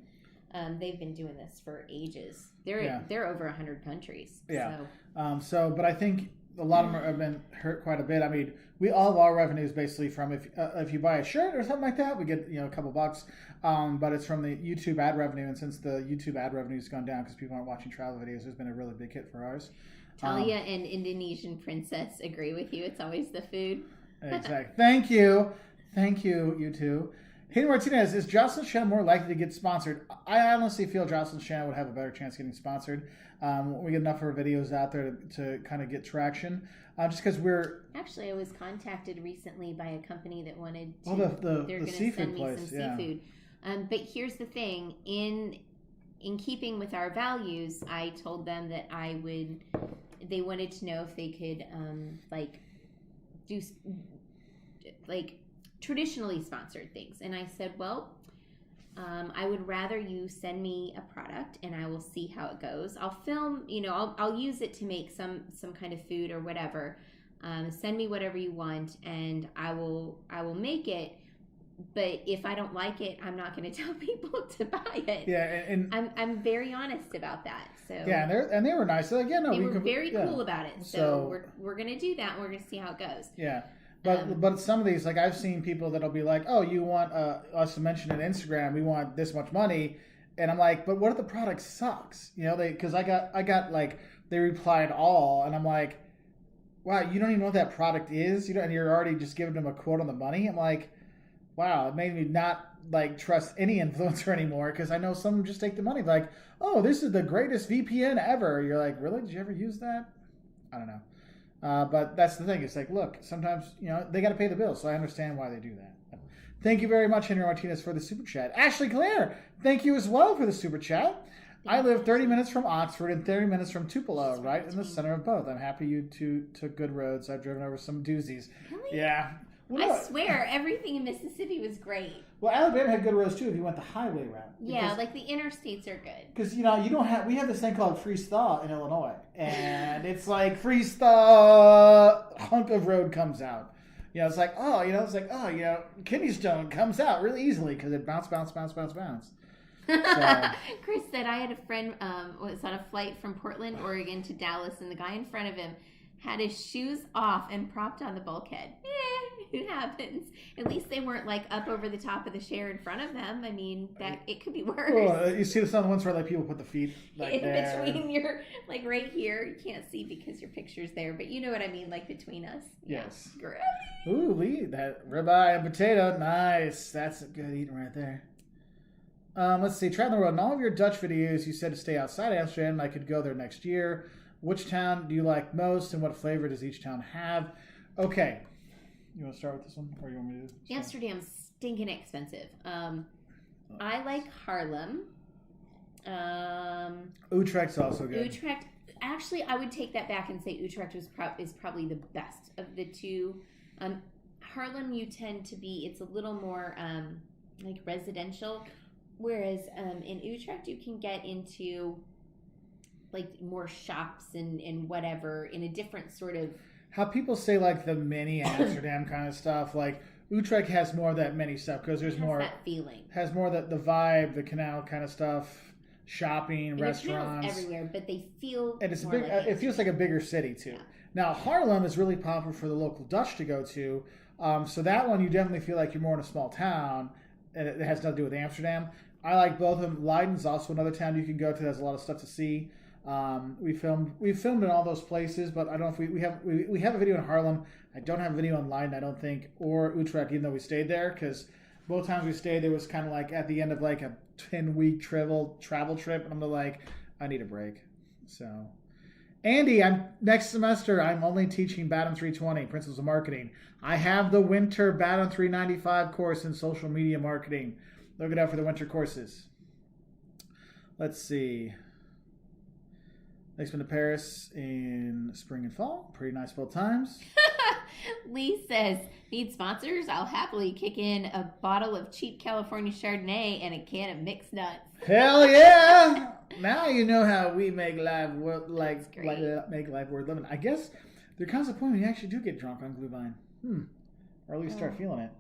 They've been doing this for ages. They're over 100 countries. Yeah. But I think a lot of them have been hurt quite a bit. I mean, all of our revenue is basically from if you buy a shirt or something like that, we get a couple bucks. But it's from the YouTube ad revenue, and since the YouTube ad revenue has gone down because people aren't watching travel videos, there's been a really big hit for ours. Talia and Indonesian Princess agree with you. It's always the food. Exactly. Thank you, you two. Hayden Martinez, is Jocelyn's channel more likely to get sponsored? I honestly feel Jocelyn's channel would have a better chance of getting sponsored. We get enough of our videos out there to kind of get traction. Just because we're... Actually, I was contacted recently by a company that wanted to... they're going to send me some seafood. But here's the thing. In keeping with our values, I told them that they wanted to know if they could do traditionally sponsored things, and I said, well, I would rather you send me a product and I will see how it goes. I'll film, I'll use it to make some kind of food or whatever. Send me whatever you want and I will make it. But if I don't like it, I'm not going to tell people to buy it. Yeah, and I'm very honest about that. So they were nice. They're like, they were very cool about it. So we're going to do that. And we're going to see how it goes. Yeah. But some of these, like I've seen people that'll be like, oh, you want us to mention on Instagram, we want this much money, and I'm like, but what if the product sucks? Because I got like they replied all, and I'm like, wow, you don't even know what that product is, and you're already just giving them a quote on the money. I'm like, wow, it made me not like trust any influencer anymore, because I know some of them just take the money, like, oh, this is the greatest VPN ever. You're like, really? Did you ever use that? I don't know. But that's the thing. It's like, look, sometimes, they got to pay the bills, so I understand why they do that. Thank you very much, Henry Martinez, for the super chat. Ashley Claire, thank you as well for the super chat. I live 30 minutes from Oxford and 30 minutes from Tupelo, right in the center of both. I'm happy you two took good roads. I've driven over some doozies. Really? Yeah. Well, I swear, everything in Mississippi was great. Well, Alabama had good roads too if you went the highway route. Yeah, like the interstates are good. Because you don't have, we have this thing called freeze thaw in Illinois, and it's like freeze thaw, hunk of road comes out. It's like kidney stone comes out really easily because it bounce. So. Chris said I had a friend was on a flight from Portland, Oregon to Dallas, and the guy in front of him had his shoes off and propped on the bulkhead. It happens. At least they weren't like up over the top of the chair in front of them. I mean, that it could be worse. Well, you see some of the ones where like people put the feet like in there. Between your like right here. You can't see because your picture's there, but you know what I mean, like between us. Yes. Yeah. Great. Ooh, that ribeye and potato, nice. That's good eating right there. Let's see. Traveling the world. In all of your Dutch videos, you said to stay outside Amsterdam. I could go there next year. Which town do you like most, and what flavor does each town have? Okay. You want to start with this one, or you want me to start? Amsterdam's stinking expensive. I like Haarlem. Utrecht's also good. Utrecht. Actually, I would take that back and say Utrecht is probably the best of the two. Haarlem, you tend to be, it's a little more like residential, whereas in Utrecht you can get into like more shops and whatever in a different sort of... How people say like the mini Amsterdam kind of stuff, like Utrecht has more of that mini stuff because there's more... that feeling. Has more the vibe, the canal kind of stuff, shopping, and restaurants. Everywhere, but they feel and it's a big. It feels like a bigger city too. Yeah. Now Haarlem is really popular for the local Dutch to go to, so that one you definitely feel like you're more in a small town, and it has nothing to do with Amsterdam. I like both of them. Leiden's also another town you can go to that has a lot of stuff to see. We filmed in all those places, but I don't know if we have a video in Haarlem. I don't have a video in Leiden, I don't think, or Utrecht, even though we stayed there, because both times we stayed, it was kind of like at the end of like a 10-week travel trip, and I'm like, I need a break. So, Andy, next semester, I'm only teaching BADM 320, Principles of Marketing. I have the winter BADM 395 course in social media marketing. Look it up for the winter courses. Let's see. Next been to Paris in spring and fall. Pretty nice both times. Lee says, need sponsors? I'll happily kick in a bottle of cheap California Chardonnay and a can of mixed nuts. Hell yeah! Now you know how we make life worth living. I guess there comes a point when you actually do get drunk on Glühwein. Or at least start feeling it.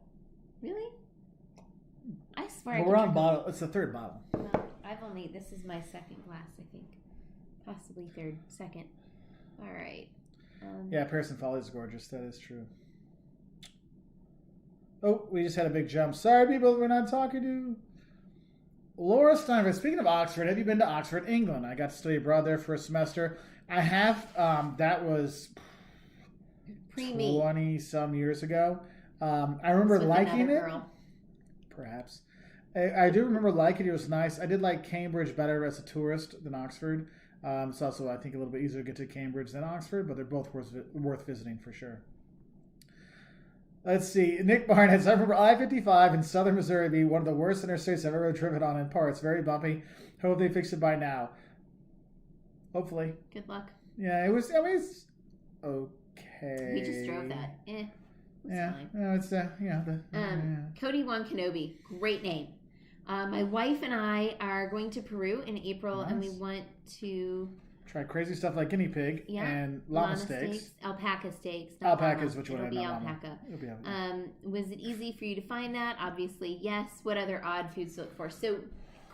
Really? I swear. But we're on bottle. It's the third bottle. Well, this is my second glass, I think. Possibly second. All right. Yeah, Paris and Fall is gorgeous. That is true. Oh, we just had a big jump. Sorry, people, we're not talking to. Laura Steinberg. Speaking of Oxford, have you been to Oxford, England? I got to study abroad there for a semester. I have. That was 20-some years ago. I remember liking it. Girl. Perhaps. I do remember liking it. It was nice. I did like Cambridge better as a tourist than Oxford. It's also, I think, a little bit easier to get to Cambridge than Oxford, but they're both worth visiting for sure. Let's see. Nick Barnett. I remember I-55 in southern Missouri be one of the worst interstates I've ever driven on in parts. Very bumpy. Hope they fix it by now. Hopefully. Good luck. Yeah, it was. I mean, it's okay. We just drove that. Yeah. Fine. No, it's Cody Wan Kenobi. Great name. My wife and I are going to Peru in April, and we want to try crazy stuff like guinea pig and llama steaks. Alpaca steaks. Alpaca is what you want to know. Alpaca. Was it easy for you to find that? Obviously, yes. What other odd foods to look for? So,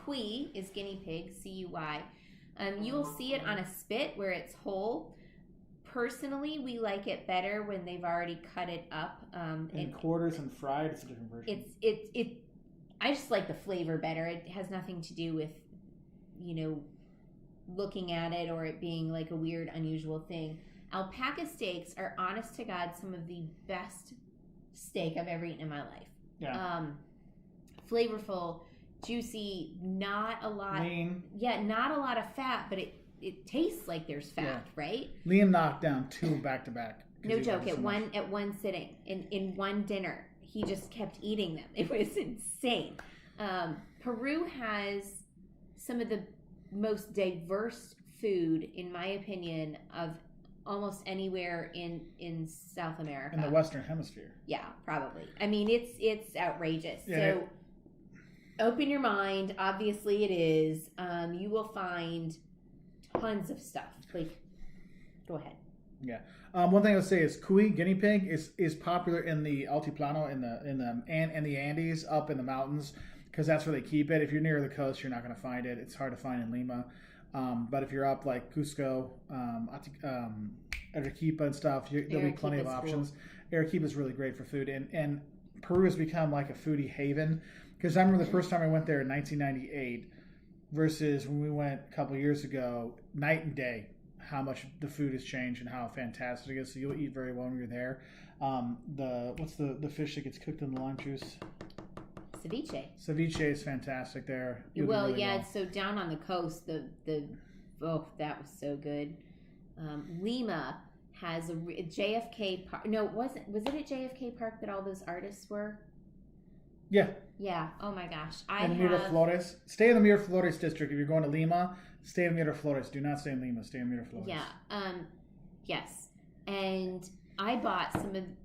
Cui is guinea pig, C-U-Y. You will see it on a spit where it's whole. Personally, we like it better when they've already cut it up. In quarters and fried. It's a different version. I just like the flavor better. It has nothing to do with, looking at it or it being like a weird, unusual thing. Alpaca steaks are, honest to God, some of the best steak I've ever eaten in my life. Yeah. Flavorful, juicy, not a lot. Lean. Yeah, not a lot of fat, but it tastes like there's fat, right? Liam knocked down 2 back to back. No joke. At one sitting, in one dinner, he just kept eating them. It was insane. Peru has some of the most diverse food, in my opinion, of almost anywhere in South America. In the Western Hemisphere. Yeah, probably. I mean, it's outrageous. Yeah. So open your mind. Obviously, it is. You will find tons of stuff. Like, go ahead. Yeah. One thing I would say is Cui guinea pig is popular in the Altiplano in the Andes up in the mountains because that's where they keep it. If you're near the coast, you're not going to find it. It's hard to find in Lima. But if you're up like Cusco, Arequipa and stuff, there'll be plenty of options. Cool. Arequipa is really great for food, and Peru has become like a foodie haven. Because I remember the first time I went there in 1998 versus when we went a couple years ago, night and day. How much the food has changed and how fantastic it is. So you'll eat very well when you're there. What's the fish that gets cooked in the lime juice? Ceviche. Ceviche is fantastic there. It's so down on the coast. That was so good. Lima has a JFK Park. No, was it at JFK Park that all those artists were? Yeah. Yeah. Oh my gosh. In the Miraflores. Stay in the Miraflores district if you're going to Lima. Stay in Miraflores. Do not stay in Lima. Stay in Miraflores. Yeah. Yes. And I bought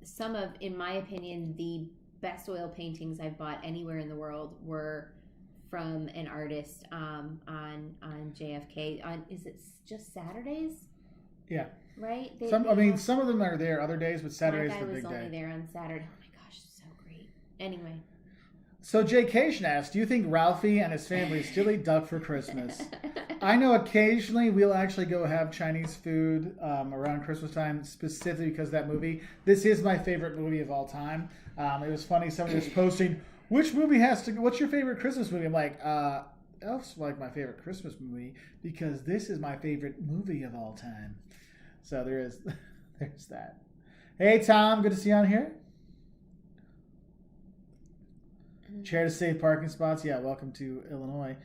some of, in my opinion, the best oil paintings I've bought anywhere in the world were from an artist on JFK. Is it just Saturdays? Yeah. Right. Some of them are there other days, but Saturdays is the big day. I was only there on Saturday. Oh my gosh, so great. Anyway. So Jay Cation asked, do you think Ralphie and his family still eat duck for Christmas? I know occasionally we'll actually go have Chinese food around Christmas time, specifically because of that movie. This is my favorite movie of all time. It was funny, somebody was posting, what's your favorite Christmas movie? I'm like, Elf's like my favorite Christmas movie because this is my favorite movie of all time. So there's that. Hey, Tom, good to see you on here. Chair to save parking spots. Yeah, welcome to Illinois.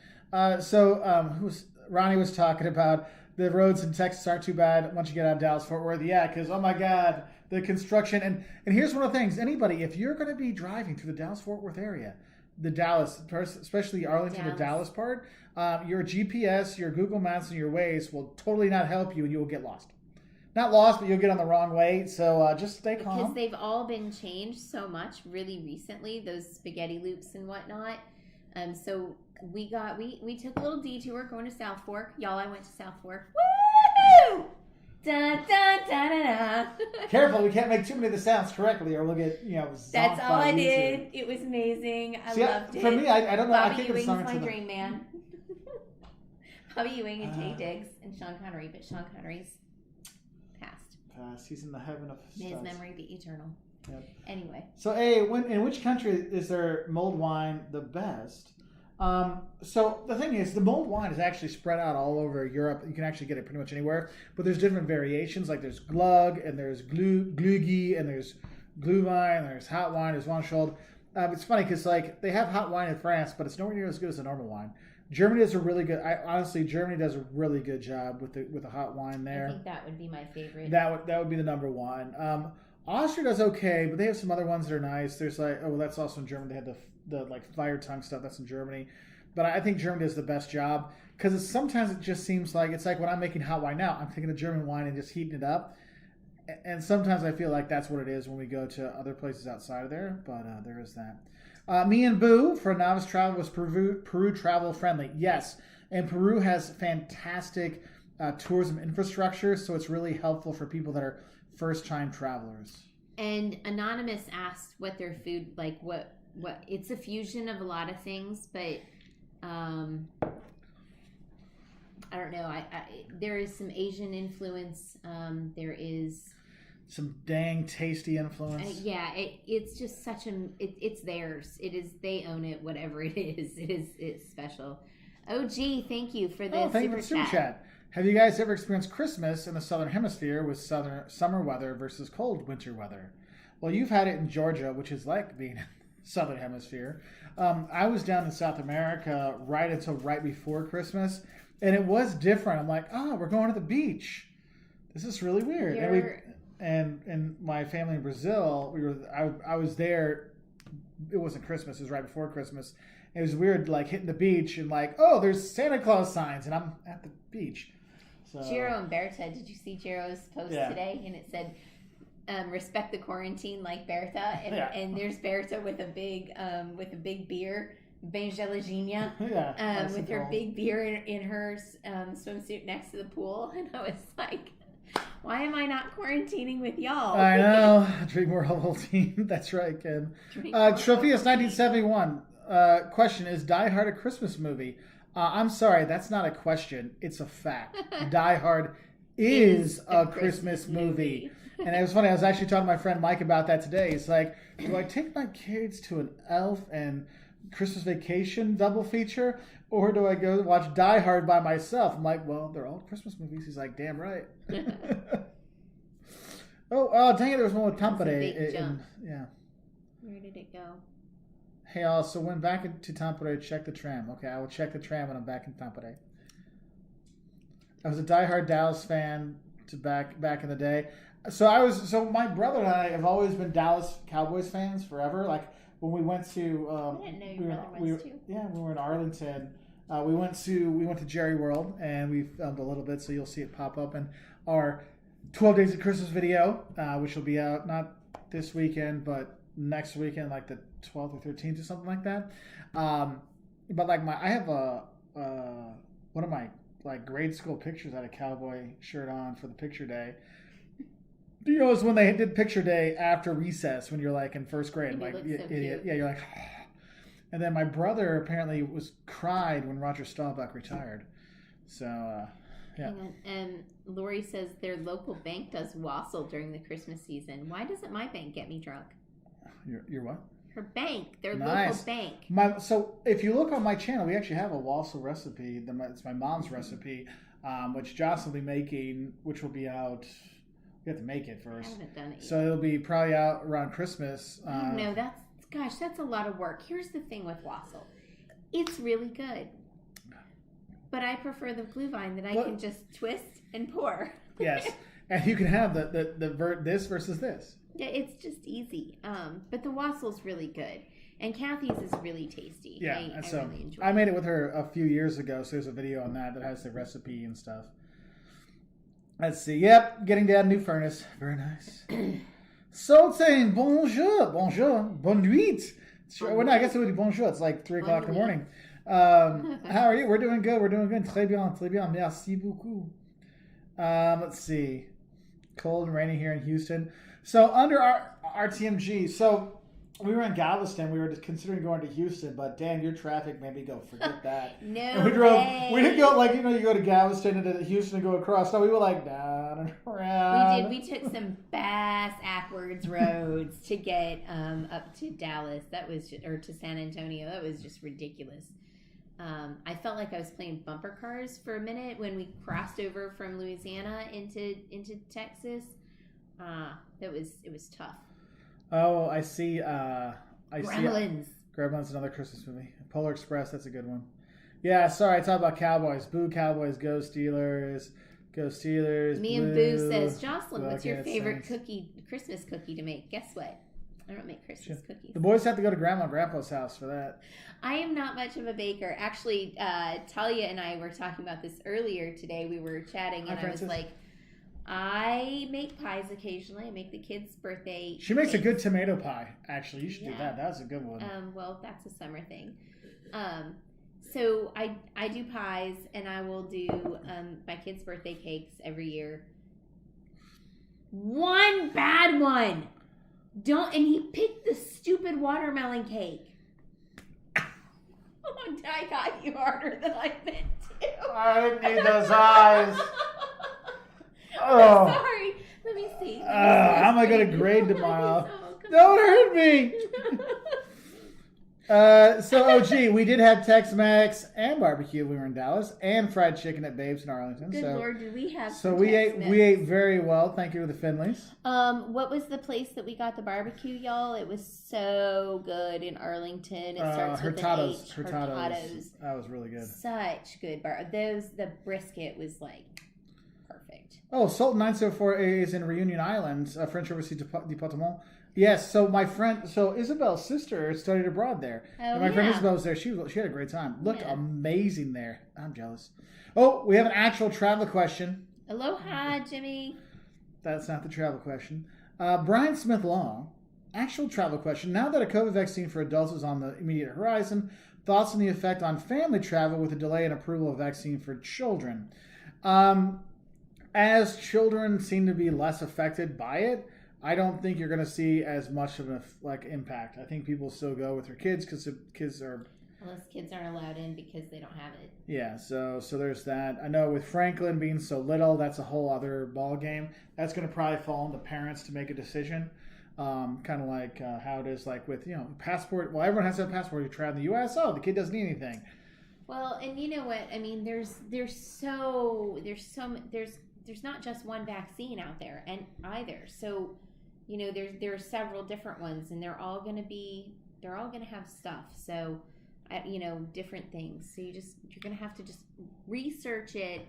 Ronnie was talking about the roads in Texas aren't too bad once you get out of Dallas-Fort Worth. Yeah, because, oh my God, the construction. And here's one of the things. Anybody, if you're going to be driving through the Dallas-Fort Worth area, the Dallas, especially Arlington, the Dallas part, your GPS, your Google Maps, and your Waze will totally not help you, and you will get lost. Not lost, but you'll get on the wrong way. So just stay calm. Because they've all been changed so much really recently, those spaghetti loops and whatnot. So we took a little detour going to South Fork. Y'all, I went to South Fork. Woo! Dun, dun, dun, dun, dun. Careful, we can't make too many of the sounds correctly, or we'll get That's all I did. It was amazing. I loved it. For me, I don't know. Bobby I can't Ewing's get my dream man. Bobby Ewing and Jay Diggs and Sean Connery, but Sean Connery's passed. He's in the heaven of May his memory be eternal. Yep. Anyway. So, in which country is there mulled wine the best? So the thing is, the mulled wine is actually spread out all over Europe. You can actually get it pretty much anywhere, but there's different variations. Like there's glug, and there's glügi, and there's glühwein, and there's hot wine, there's Weinschuld. It's funny because like they have hot wine in France, but it's nowhere near as good as the normal wine. Germany does a really good. Germany does a really good job with the hot wine there. I think that would be my favorite. That would be the number one. Austria does okay, but they have some other ones that are nice. There's like, that's also in Germany. They had the like fire tongue stuff. That's in Germany, but I think Germany does the best job because sometimes it just seems like it's like when I'm making hot wine now, I'm taking the German wine and just heating it up, and sometimes I feel like that's what it is when we go to other places outside of there. But there is that. Me and Boo for a novice travel was Peru travel friendly. Yes, and Peru has fantastic tourism infrastructure, so it's really helpful for people that are first-time travelers. And Anonymous asked what their food, like what it's a fusion of a lot of things, but I don't know. I there is some Asian influence. There is some dang tasty influence. It's just such it's theirs. It is, they own it. Whatever it is, it's special. OG, thank you for the super chat. Have you guys ever experienced Christmas in the Southern Hemisphere with summer weather versus cold winter weather? Well, you've had it in Georgia, which is like being in the Southern Hemisphere. I was down in South America right before Christmas, and it was different. I'm like, we're going to the beach. This is really weird. And my family in Brazil, I was there. It wasn't Christmas. It was right before Christmas. It was weird, like hitting the beach and like, there's Santa Claus signs, and I'm at the beach. So, Jiro and Berta, did you see Jiro's post today? And it said, "Respect the quarantine like Berta," and there's Berta with a big beer, Benjelaginha, with her big beer in her swimsuit next to the pool, and I was like, why am I not quarantining with y'all? I know. Drink more Ovaltine. That's right, Ken. Trophius 1971. Question, is Die Hard a Christmas movie? I'm sorry, that's not a question. It's a fact. Die Hard is a Christmas movie. And it was funny. I was actually talking to my friend Mike about that today. He's like, do I take my kids to an Elf and Christmas Vacation double feature, or do I go watch Die Hard by myself? I'm like, well, they're all Christmas movies. He's like, damn right. Dang it, there was one with Tampere. Yeah. Where did it go? Hey, so when back to Tampere, check the tram. Okay, I will check the tram when I'm back in Tampere. I was a diehard Dallas fan back in the day. So my brother and I have always been Dallas Cowboys fans forever. Like when we went to I didn't know your brother was too. Yeah, when we were in Arlington, we went to Jerry World, and we filmed a little bit, so you'll see it pop up in our 12 Days of Christmas video, which will be out not this weekend, but next weekend, like the 12th or 13th or something like that. But like I have one of my like grade school pictures. I had a cowboy shirt on for the picture day. You know, it's when they did picture day after recess when you're like in first grade, like idiot. Cute. Yeah, you're like. And then my brother apparently cried when Roger Staubach retired. So yeah. And Lori says their local bank does wassail during the Christmas season. Why doesn't my bank get me drunk? Your what? Her bank, their nice. Local bank. So if you look on my channel, we actually have a wassail recipe. It's my mom's recipe, which Joss will be making, which will be out. We have to make it first. I haven't done it yet. So it'll be probably out around Christmas. No, that's a lot of work. Here's the thing with wassail. It's really good. But I prefer the Glühwein that I can just twist and pour. Yes, and you can have this versus this. Yeah, it's just easy. But the Wassel's really good. And Kathy's is really tasty. Yeah, I really enjoy it. I made it with her a few years ago, so there's a video on that has the recipe and stuff. Let's see. Yep, getting down a new furnace. Very nice. Sultan, bonjour, bonne nuit. Well, no, I guess it would be bonjour. It's like 3 o'clock in the morning. How are you? We're doing good. Très bien. Merci beaucoup. Let's see. Cold and rainy here in Houston. So under our RTMG, so we were in Galveston. We were just considering going to Houston, but Dan, your traffic made me go, forget that. No and we didn't go like, you go to Galveston and to Houston and go across. No, we were like down and around. We took some backwards roads to get up to Dallas. Or to San Antonio. That was just ridiculous. I felt like I was playing bumper cars for a minute when we crossed over from Louisiana into Texas. It was tough. Oh, I see. Gremlins. Gremlins, another Christmas movie. Polar Express, that's a good one. Yeah, sorry, I talked about Cowboys. Boo Cowboys, go Steelers. Go Steelers. Me and Boo says, Jocelyn, what's your favorite Christmas cookie to make? Guess what? I don't make Christmas cookies. The boys have to go to Grandma and Grandpa's house for that. I am not much of a baker. Actually, Talia and I were talking about this earlier today. We were chatting, and I was like, I make pies occasionally. I make the kids' birthday. She makes a good tomato pie, actually. You should do that. That's a good one. Well, that's a summer thing. So I do pies, and I will do my kids' birthday cakes every year. One bad one. And he picked the stupid watermelon cake. Oh, I got you harder than I meant to. I need those eyes. Oh. Sorry. Let me see. How am I going to grade tomorrow? Don't hurt me. We did have Tex-Mex and barbecue when we were in Dallas, and fried chicken at Babe's in Arlington. Good Lord, did we have So we ate very well. Thank you to the Finleys. What was the place that we got the barbecue, y'all? It was so good in Arlington. It starts with an H. Hurtado's. That was really good. Such good the brisket was like perfect. Oh, Sultan 904 is in Reunion Island, French Overseas Departement. Yes, so Isabel's sister studied abroad there. And my friend Isabel was there. She had a great time. Looked amazing there. I'm jealous. Oh, we have an actual travel question. Aloha, Jimmy. That's not the travel question. Brian Smith Long, actual travel question. Now that a COVID vaccine for adults is on the immediate horizon, thoughts on the effect on family travel with a delay in approval of vaccine for children? As children seem to be less affected by it, I don't think you're going to see as much of an impact. I think people still go with their kids because the kids are... Unless kids aren't allowed in because they don't have it. Yeah, so there's that. I know with Franklin being so little, that's a whole other ball game. That's going to probably fall on the parents to make a decision. Kind of like how it is like with, passport. Well, everyone has to have a passport to travel in the U.S. Oh, the kid doesn't need anything. Well, and you know what? I mean, there's not just one vaccine out there and either. So... there are several different ones, and they're all going to have stuff. So, different things. So you're going to have to just research it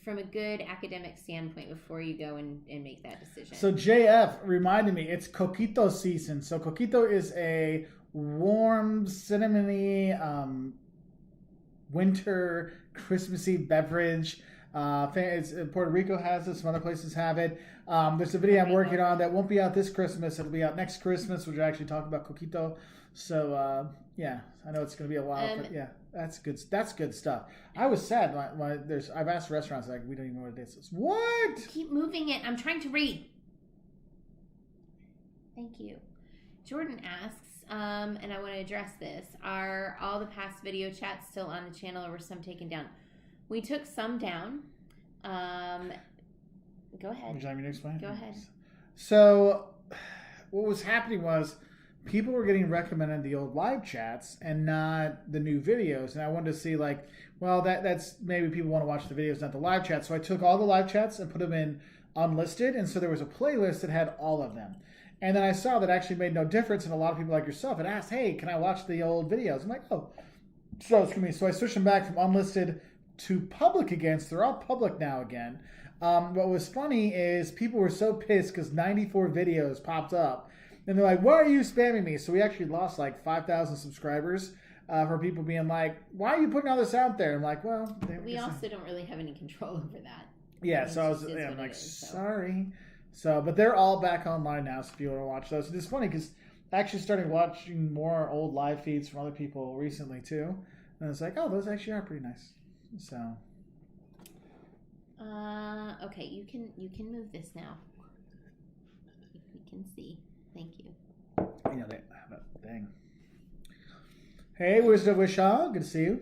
from a good academic standpoint before you go and make that decision. So JF reminded me, it's coquito season. So coquito is a warm, cinnamony, winter, Christmassy beverage. Puerto Rico has it. Some other places have it. There's a video I'm working on that won't be out this Christmas. It'll be out next Christmas, which I actually talk about coquito. So I know it's going to be a while, but that's good. That's good stuff. I was sad when I've asked restaurants like we don't even know what it is. What? Keep moving it. I'm trying to read. Thank you. Jordan asks, and I want to address this: are all the past video chats still on the channel, or were some taken down? We took some down. Go ahead. Would you like me to explain? Go ahead. So, what was happening was people were getting recommended the old live chats and not the new videos. And I wanted to see that's maybe people want to watch the videos, not the live chats. So I took all the live chats and put them in unlisted. And so there was a playlist that had all of them. And then I saw that actually made no difference. And a lot of people like yourself had asked, hey, can I watch the old videos? I'm like, oh. So I switched them back from unlisted to public again. So they're all public now again. What was funny is people were so pissed because 94 videos popped up. And they're like, why are you spamming me? So we actually lost like 5,000 subscribers for people being like, why are you putting all this out there? I'm like, well. We also don't really have any control over that. Yeah, so I'm like, sorry. So, but they're all back online now, so if you want to watch those. And it's funny because I actually started watching more old live feeds from other people recently too. And it's like, oh, those actually are pretty nice. So. Okay, you can move this now. If we can see. Thank you. You know, they have a thing. Hey, Wisdom Wishaw, good to see you.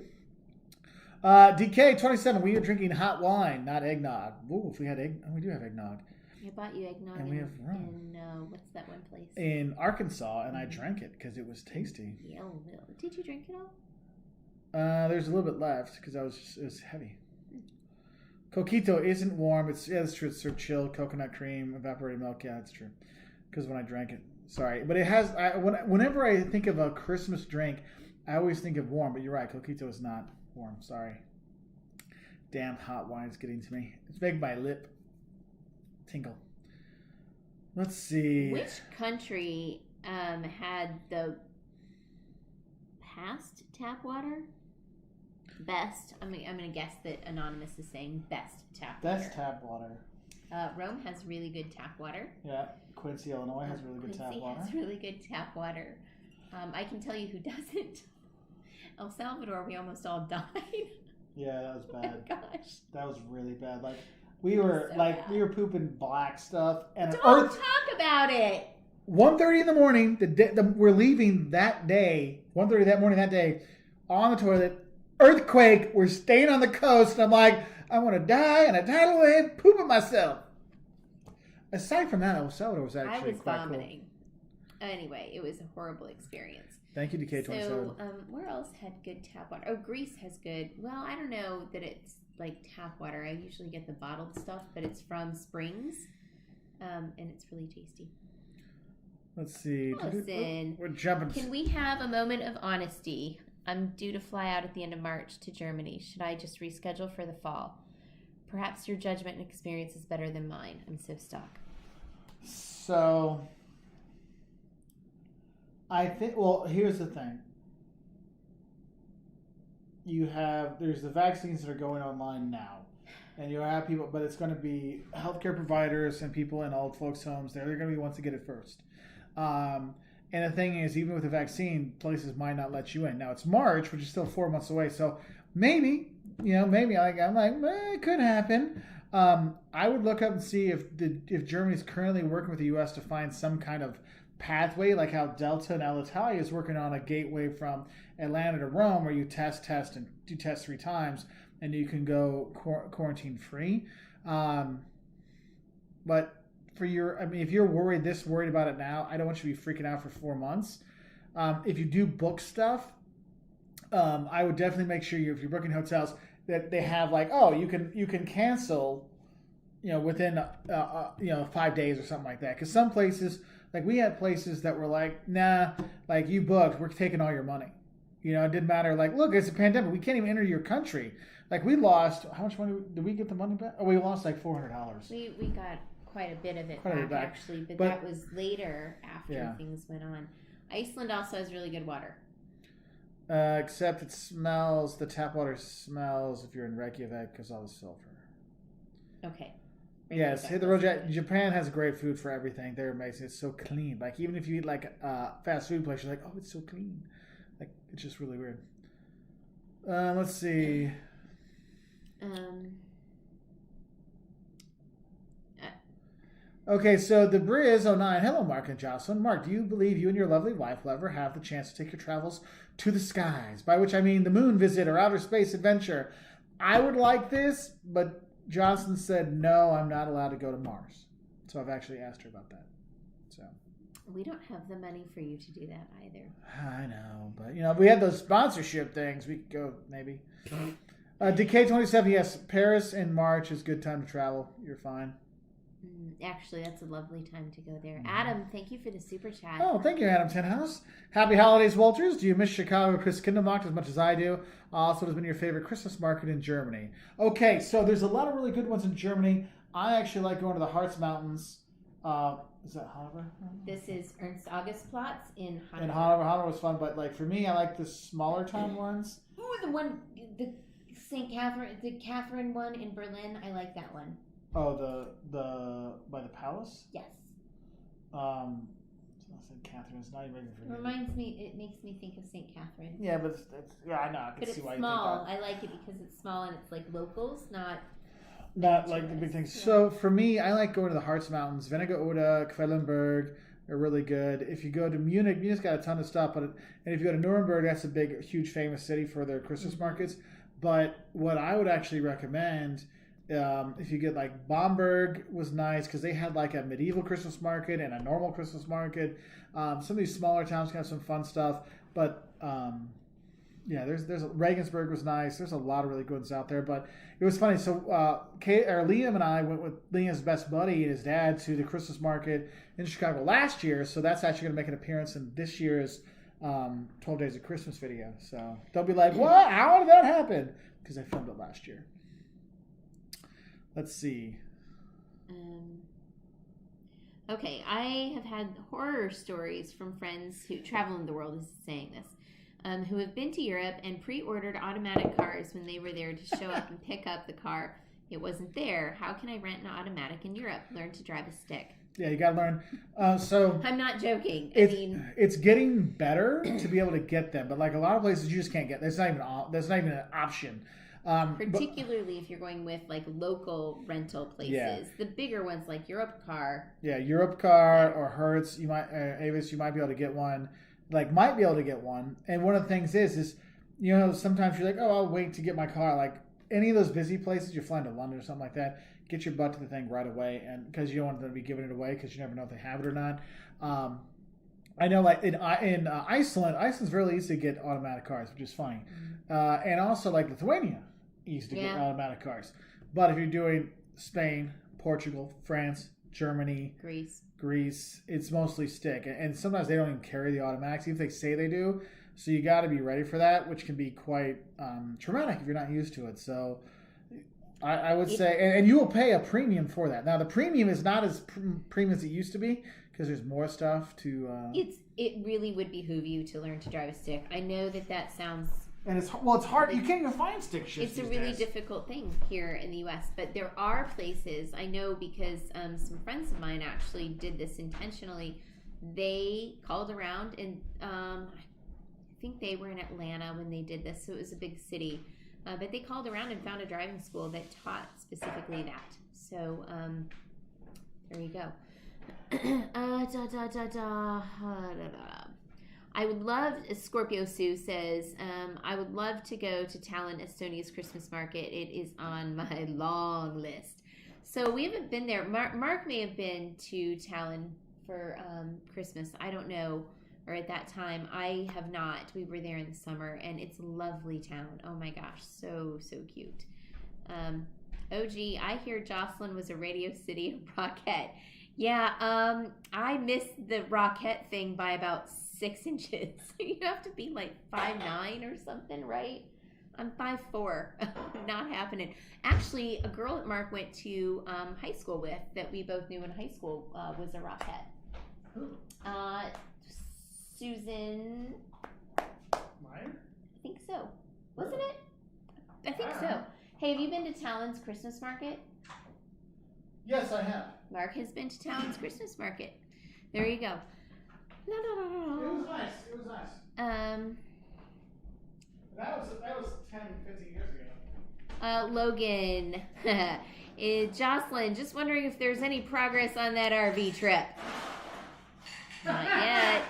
DK27, we are drinking hot wine, not eggnog. Ooh, if we had we do have eggnog. I bought you eggnog and we have rum. in what's that one place? In Arkansas, and I drank it because it was tasty. Yellville. Did you drink it all? There's a little bit left because it was heavy. Coquito isn't warm. That's true. It's sort of chilled coconut cream, evaporated milk. Yeah, that's true. Because when I drank it, sorry, but it has. Whenever I think of a Christmas drink, I always think of warm. But you're right, Coquito is not warm. Sorry. Damn hot wine's getting to me. It's making my lip tingle. Let's see. Which country had the past tap water? Best. I'm gonna guess that Anonymous is saying best tap water. Best tap water. Rome has really good tap water. Yeah, Quincy, Illinois has really good tap water. Quincy has really good tap water. I can tell you who doesn't. El Salvador, we almost all died. Yeah, that was bad. Oh my gosh, that was really bad. Like we were we were pooping black stuff and don't talk about it. 1:30 in the morning. We're leaving that day. 1:30 that morning that day on the toilet. Earthquake. We're staying on the coast, and I'm like, I want to die in a tidal wave, pooping myself. Aside from that, El Salvador was actually quite vomiting. Cool. Anyway, it was a horrible experience. Thank you to K27. So, where else had good tap water? Oh, Greece has good. Well, I don't know that it's like tap water. I usually get the bottled stuff, but it's from springs, and it's really tasty. Let's see. Listen, we're jumping. Can we have a moment of honesty? I'm due to fly out at the end of March to Germany. Should I just reschedule for the fall? Perhaps your judgment and experience is better than mine. I'm so stuck. So, I think, well, here's the thing. There's the vaccines that are going online now. And you have people, but it's going to be healthcare providers and people in old folks' homes. They're going to be the ones to get it first. And the thing is, even with the vaccine, places might not let you in. Now, it's March, which is still 4 months away. So maybe I'm like, it could happen. I would look up and see if Germany's currently working with the U.S. to find some kind of pathway, like how Delta and Alitalia is working on a gateway from Atlanta to Rome, where you test, and do test 3 times, and you can go quarantine free. But if you're worried about it now, I don't want you to be freaking out for 4 months. If you do book stuff, I would definitely make sure if you're booking hotels that they have like, oh, you can cancel, within 5 days or something like that. Because some places, like we had places that were like, nah, like you booked, we're taking all your money. It didn't matter. Like, look, it's a pandemic. We can't even enter your country. Like we lost, how much money did we get the money back? Oh, we lost like $400. We got quite a bit of it back, actually, but that was later after things went on. Iceland also has really good water. Except the tap water smells if you're in Reykjavik because all the sulfur. Okay. Yes, hit the road. Japan has great food for everything. They're amazing. It's so clean. Like even if you eat like a fast food place, you're like, oh, it's so clean. Like it's just really weird. Let's see. Okay, so the Briz09. Hello, Mark and Jocelyn. Mark, do you believe you and your lovely wife will ever have the chance to take your travels to the skies? By which I mean the moon visit or outer space adventure. I would like this, but Jocelyn said, no, I'm not allowed to go to Mars. So I've actually asked her about that. So we don't have the money for you to do that either. I know, but if we had those sponsorship things, we could go maybe. DK27, yes, Paris in March is a good time to travel. You're fine. Actually, that's a lovely time to go there. Adam, thank you for the super chat. Oh, thank you, Adam Tenhouse. Happy holidays, Wolters. Do you miss Chicago Chris Kindermarkt as much as I do? Also, what has been your favorite Christmas market in Germany? Okay, so there's a lot of really good ones in Germany. I actually like going to the Harz Mountains. Is that Hanover? This is Ernst Augustplatz in Hanover. In Hanover. Hanover was fun, but like for me, I like the smaller town ones. Ooh, the Catherine one in Berlin. I like that one. Oh, the by the palace? Yes. So I said Catherine. It's not even for me. It makes me think of St. Catherine. Yeah, but it's I know. I can see why you think that. But it's small. I like it because it's small and it's like locals, not like the big things. Yeah. So for me, I like going to the Harz Mountains. Wernigerode, Quellenberg are really good. If you go to Munich, Munich's got a ton of stuff. And if you go to Nuremberg, that's a big, huge, famous city for their Christmas markets. But what I would actually recommend, if you get like Bamberg was nice because they had like a medieval Christmas market and a normal Christmas market. Some of these smaller towns can have some fun stuff. But yeah, there's Regensburg was nice. There's a lot of really good ones out there. But it was funny. So Liam and I went with Liam's best buddy and his dad to the Christmas market in Chicago last year. So that's actually going to make an appearance in this year's 12 Days of Christmas video. So they'll be like, what? How did that happen? Because I filmed it last year. Let's see. Okay, I have had horror stories from friends who travel in the world, is saying this. Who have been to Europe and pre-ordered automatic cars when they were there to show up and pick up the car. It wasn't there. How can I rent an automatic in Europe? Learn to drive a stick. Yeah, you gotta learn. So I'm not joking. It's getting better to be able to get them, but like a lot of places, you just can't get. That's not even an option. Particularly if you're going with like local rental places. Yeah. The bigger ones like Europcar. Yeah, Europcar or Hertz. You might Avis. You might be able to get one. Might be able to get one. And one of the things is sometimes you're like, oh, I'll wait to get my car. Like any of those busy places, you're flying to London or something like that, get your butt to the thing right away, and because you don't want them to be giving it away because you never know if they have it or not. I know, like in Iceland's really easy to get automatic cars, which is funny, and also like Lithuania, easy to get automatic cars. But if you're doing Spain, Portugal, France, Germany, Greece, it's mostly stick, and sometimes they don't even carry the automatics, even if they say they do. So you got to be ready for that, which can be quite traumatic if you're not used to it. So I would say, and you will pay a premium for that. Now the premium is not as premium as it used to be because there's more stuff to. It really would behoove you to learn to drive a stick. I know that sounds. And it's hard. You can't even find stick shifts. It's a really difficult thing here in the U.S., but there are places I know because some friends of mine actually did this intentionally. They called around, and I think they were in Atlanta when they did this, so it was a big city. But they called around and found a driving school that taught specifically that. So there you go. I would love, Scorpio Sue says, I would love to go to Tallinn, Estonia's Christmas market. It is on my long list. So we haven't been there. Mark may have been to Tallinn for Christmas. I don't know. Or at that time, I have not. We were there in the summer, and it's a lovely town. Oh my gosh, so cute. OG, I hear Jocelyn was a Radio City Rockette. Yeah, I missed the Rockette thing by about 6 inches. You have to be like 5'9" or something, right? I'm 5'4". Not happening. Actually, a girl that Mark went to high school with that we both knew in high school was a Rockette. Susan Meyer? I think so. Wasn't it? I think so. Hey, have you been to Tallinn's Christmas market? Yes, I have. Mark has been to Tallinn's Christmas market. There you go. No. It was nice. That was 10, 15 years ago. Logan. Jocelyn, just wondering if there's any progress on that RV trip. Not yet.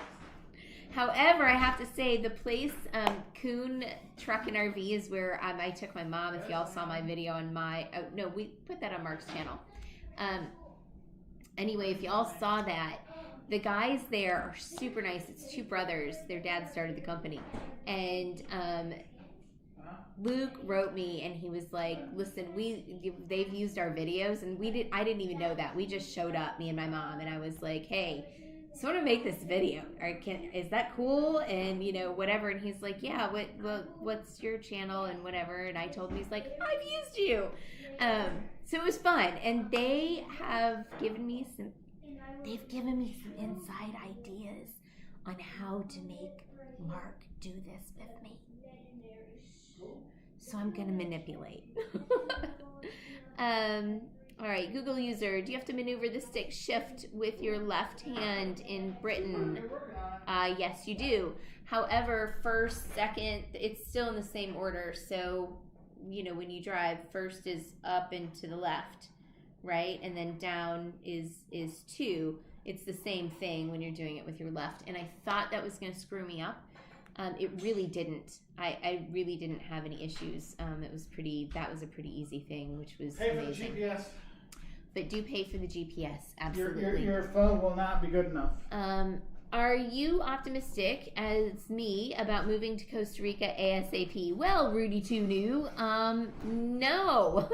However, I have to say the place, Kuhn Truck and RV is where I took my mom. If y'all saw my video on we put that on Mark's channel. Anyway, if y'all saw that, the guys there are super nice. It's two brothers. Their dad started the company. And Luke wrote me and he was like, "Listen, they've used our videos and I didn't even know that. We just showed up, me and my mom, and I was like, hey, so I want to make this video. Is that cool? And whatever." And he's like, "Yeah, what's your channel and whatever?" And I told him, he's like, "I've used you." So it was fun, and they have given me some inside ideas on how to make Mark do this with me. So I'm gonna manipulate. All right, Google user, do you have to maneuver the stick shift with your left hand in Britain? Yes, you do. However, first, second, it's still in the same order. So, when you drive, first is up and to the left, right? And then down is 2. It's the same thing when you're doing it with your left. And I thought that was going to screw me up. It really didn't. I really didn't have any issues. That was a pretty easy thing, which was amazing. For the GPS. But do pay for the GPS, absolutely. Your phone will not be good enough. Are you optimistic as me about moving to Costa Rica ASAP? Well, Rudy Too New, no.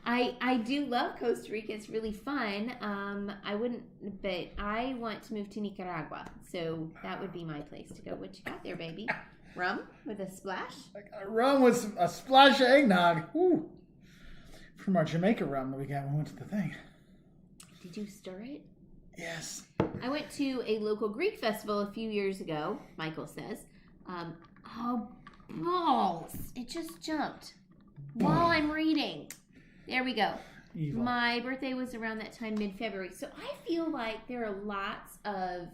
I do love Costa Rica. It's really fun. But I want to move to Nicaragua. So that would be my place to go. What you got there, baby? Rum with a splash? Rum with a splash of eggnog. Woo. From our Jamaica rum that we got when we went to the thing. Did you stir it? Yes. I went to a local Greek festival a few years ago, Michael says. Oh, balls. It just jumped while I'm reading. There we go. Evil. My birthday was around that time, mid-February. So I feel like there are lots of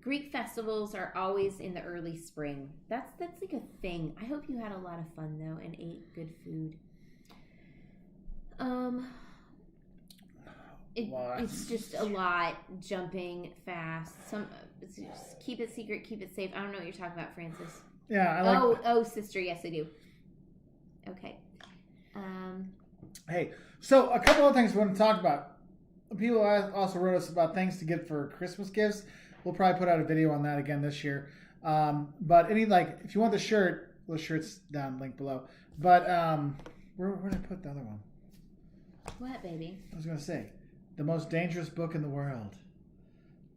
Greek festivals are always in the early spring. That's like a thing. I hope you had a lot of fun, though, and ate good food. It's just a lot, jumping fast. Keep it secret, keep it safe. I don't know what you're talking about, Francis. Yeah, I like. Oh, sister, yes, I do. Okay. Hey, so a couple of things we want to talk about. People also wrote us about things to get for Christmas gifts. We'll probably put out a video on that again this year. But if you want the shirt, the shirt's down, link below. But where did I put the other one? What, baby? I was going to say, the most dangerous book in the world.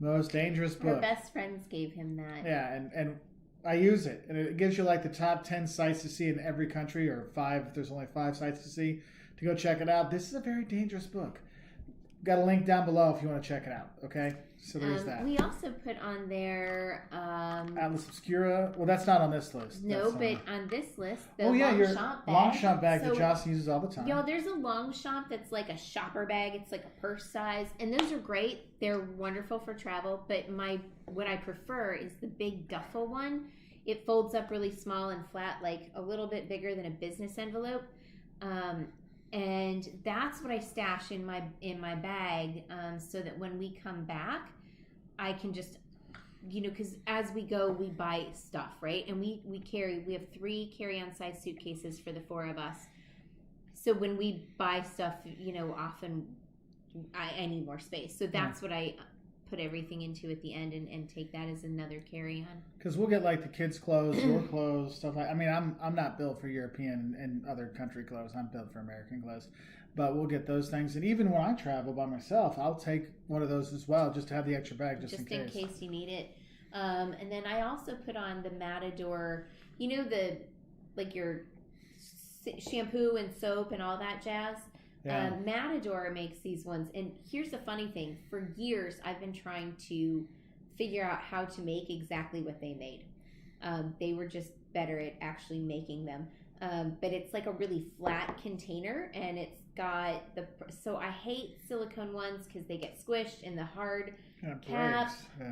Most dangerous book. Our best friends gave him that. Yeah, and I use it. And it gives you like the top 10 sites to see in every country, or 5 if there's only 5 sites to see, to go check it out. This is a very dangerous book. Got a link down below if you want to check it out, okay? So there's that. We also put on there... Atlas Obscura. Well, that's not on this list. No, but on this list, the Longchamp bag. Longchamp bag that Joss uses all the time. Y'all, there's a Longchamp that's like a shopper bag. It's like a purse size. And those are great. They're wonderful for travel. But what I prefer is the big duffel one. It folds up really small and flat, like a little bit bigger than a business envelope. And that's what I stash in my bag, so that when we come back, I can just, because as we go, we buy stuff, right? And we have 3 carry-on size suitcases for the 4 of us. So when we buy stuff, often I need more space. So that's what I put everything into at the end and take that as another carry-on. Because we'll get like the kids' clothes, your clothes, stuff like. I mean, I'm not built for European and other country clothes. I'm built for American clothes, but we'll get those things. And even when I travel by myself, I'll take one of those as well, just to have the extra bag, just in case. In case you need it. And then I also put on the Matador. Your shampoo and soap and all that jazz. Yeah. Matador makes these ones, and here's the funny thing. For years, I've been trying to figure out how to make exactly what they made. They were just better at actually making them. But it's like a really flat container, and it's got so I hate silicone ones because they get squished, and the hard cap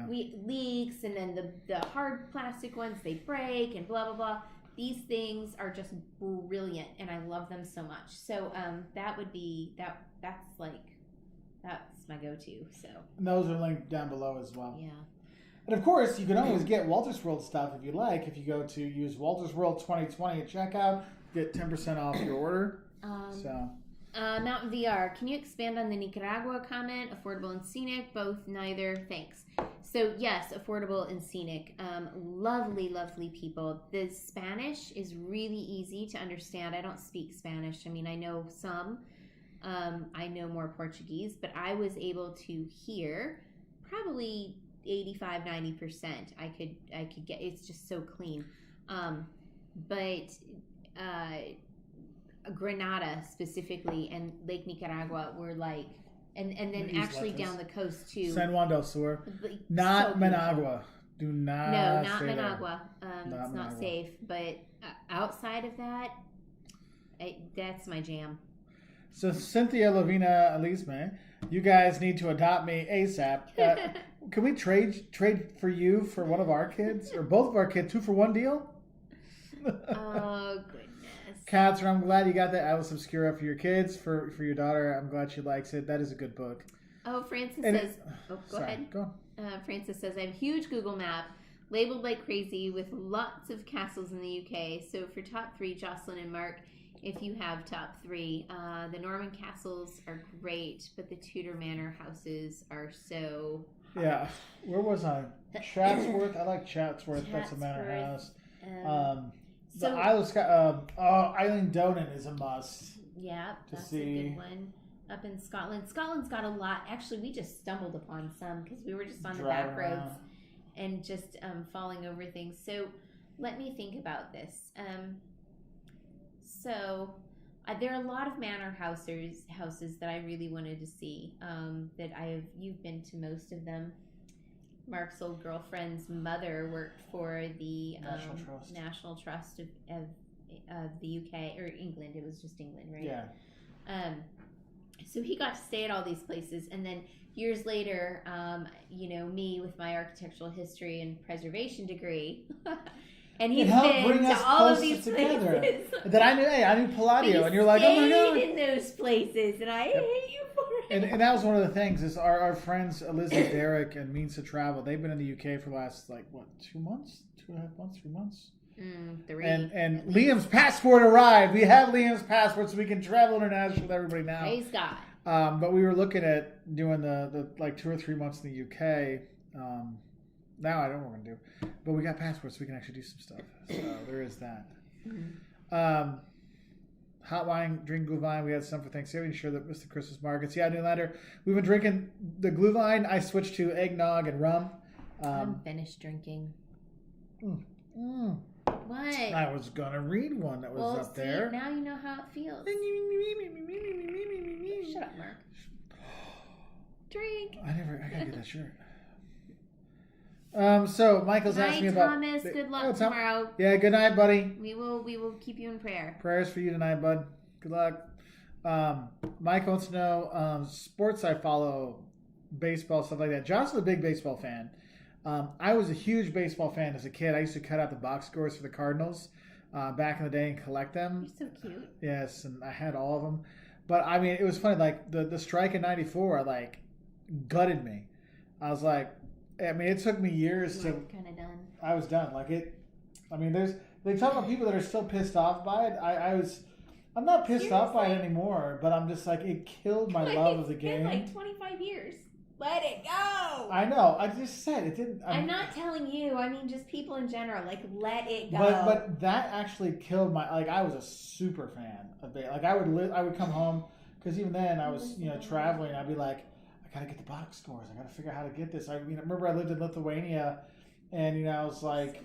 leaks, and then the hard plastic ones, they break, and blah, blah, blah. These things are just brilliant, and I love them so much. So that would be that's my go-to. So and those are linked down below as well. Yeah. And of course, you can always get Wolters World stuff if you like. If you go to use Wolters World 2020 at checkout, get 10% off your order. Mountain VR. Can you expand on the Nicaragua comment? Affordable and scenic, both neither. Thanks. So yes, affordable and scenic. Lovely, lovely people. The Spanish is really easy to understand. I don't speak Spanish. I mean, I know some. I know more Portuguese, but I was able to hear probably 85-90%. I could get. It's just so clean. But Granada specifically and Lake Nicaragua were like, and then actually down the coast too. San Juan del Sur, not so Managua. Do not. No, not Managua. It's not safe. But outside of that, that's my jam. So Cynthia Lavina Elisme, you guys need to adopt me ASAP. Can we trade for you for one of our kids or both of our kids, 2-for-1 deal? Oh goodness. Catherine, I'm glad you got that Atlas Obscura for your kids, for your daughter. I'm glad she likes it. That is a good book. Oh, Francis says... go ahead. Go on. Francis says, I have a huge Google map labeled like crazy with lots of castles in the UK. So for top 3, Jocelyn and Mark, if you have top 3, the Norman castles are great, but the Tudor manor houses are so... Yeah. Where was I? Chatsworth. I like Chatsworth. That's a manor house. The Isle of Eileen Donan is a must. Yeah, that's a good one. Up in Scotland. Scotland's got a lot. Actually, we just stumbled upon some because we were just on the back roads and just falling over things. So let me think about this. There are a lot of manor houses that I really wanted to see. You've been to most of them. Mark's old girlfriend's mother worked for the National Trust of the UK or England. It was just England, right? Yeah. So he got to stay at all these places, and then years later, me with my architectural history and preservation degree, and he's been to all of these places. That I knew Palladio, and you're like, oh my god, in those places, and I hate you for it. And that was one of the things is our friends Elizabeth, Derek, and Means to Travel. They've been in the UK for the last 2 months, 2.5 months, 3 months. 3. And Liam's passport arrived. We have Liam's passport, so we can travel internationally with everybody now. Praise God. But we were looking at doing the 2 or 3 months in the UK. Now I don't know what we're gonna do, but we got passports, so we can actually do some stuff. So there is that. Mm-hmm. Hot wine, drink Glühwein. We had some for Thanksgiving. Sure that Mr. Christmas markets. Yeah, Newlander. We've been drinking the Glühwein. I switched to eggnog and rum. I'm finished drinking. What? I was gonna read one that was up there. Now you know how it feels. Shut up, Mark. Drink. I gotta get that shirt. So Michael's asking me about Thomas. Good luck tomorrow. Yeah, good night, buddy. We will keep you in prayer. Prayers for you tonight, bud. Good luck. Michael wants to know sports I follow, baseball, stuff like that. John's a big baseball fan. I was a huge baseball fan as a kid. I used to cut out the box scores for the Cardinals back in the day and collect them. You're so cute. Yes, and I had all of them. But I mean, it was funny. Like the strike in '94, gutted me. I was like, I mean, it took me years to. Kind of done. I was done. I mean, they talk about people that are still pissed off by it. I'm not pissed off by it anymore, but I'm just like, it killed my love of the game. It's been 25 years. Let it go. I know. I just said it didn't. I'm not telling you. I mean, just people in general. Let it go. But that actually killed my. I was a super fan of it. I would come home because even then I was traveling. I'd be like, I gotta get the box scores. I gotta figure out how to get this. I remember I lived in Lithuania, and I was like,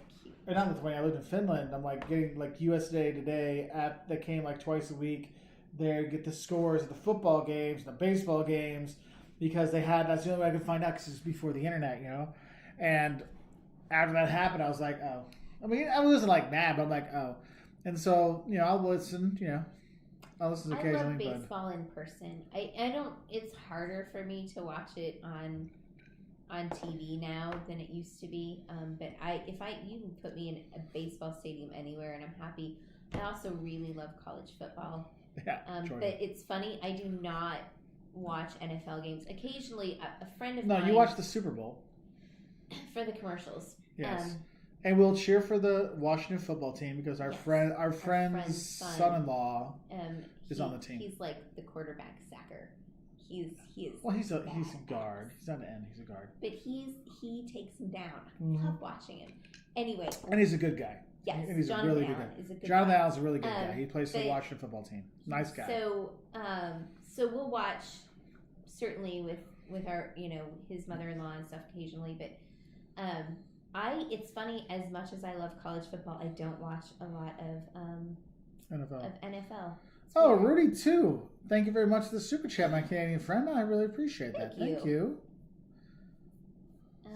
or not Lithuania. I lived in Finland. I'm getting USA Today app that came twice a week. There, get the scores of the football games, the baseball games. Because that's the only way I could find out because it was before the internet, And after that happened, I was like, oh. I mean, I wasn't mad, but I'm like, oh. And so, I'll listen, I'll listen occasionally. I love baseball in person. I don't, it's harder for me to watch it on TV now than it used to be. But you can put me in a baseball stadium anywhere and I'm happy. I also really love college football. Yeah. But it's funny, I do not watch NFL games. Occasionally, a friend of mine... No, you watch the Super Bowl. For the commercials. Yes. And we'll cheer for the Washington football team because our friend's son-in-law is on the team. He's like the quarterback sacker. He is. Well, he's a guard. He's not an end. He's a guard. But he takes him down. I love watching him. Anyway. And he's a good guy. Yes, and he's Jonathan a really Allen good guy. is a good Jonathan guy. Allen's a really good guy. He plays for the Washington football team. Nice guy. So we'll watch certainly with our his mother-in-law and stuff occasionally, but it's funny, as much as I love college football, I don't watch a lot of NFL. Oh, Rudy too. Thank you very much for the super chat, my Canadian friend. I really appreciate that. Thank you.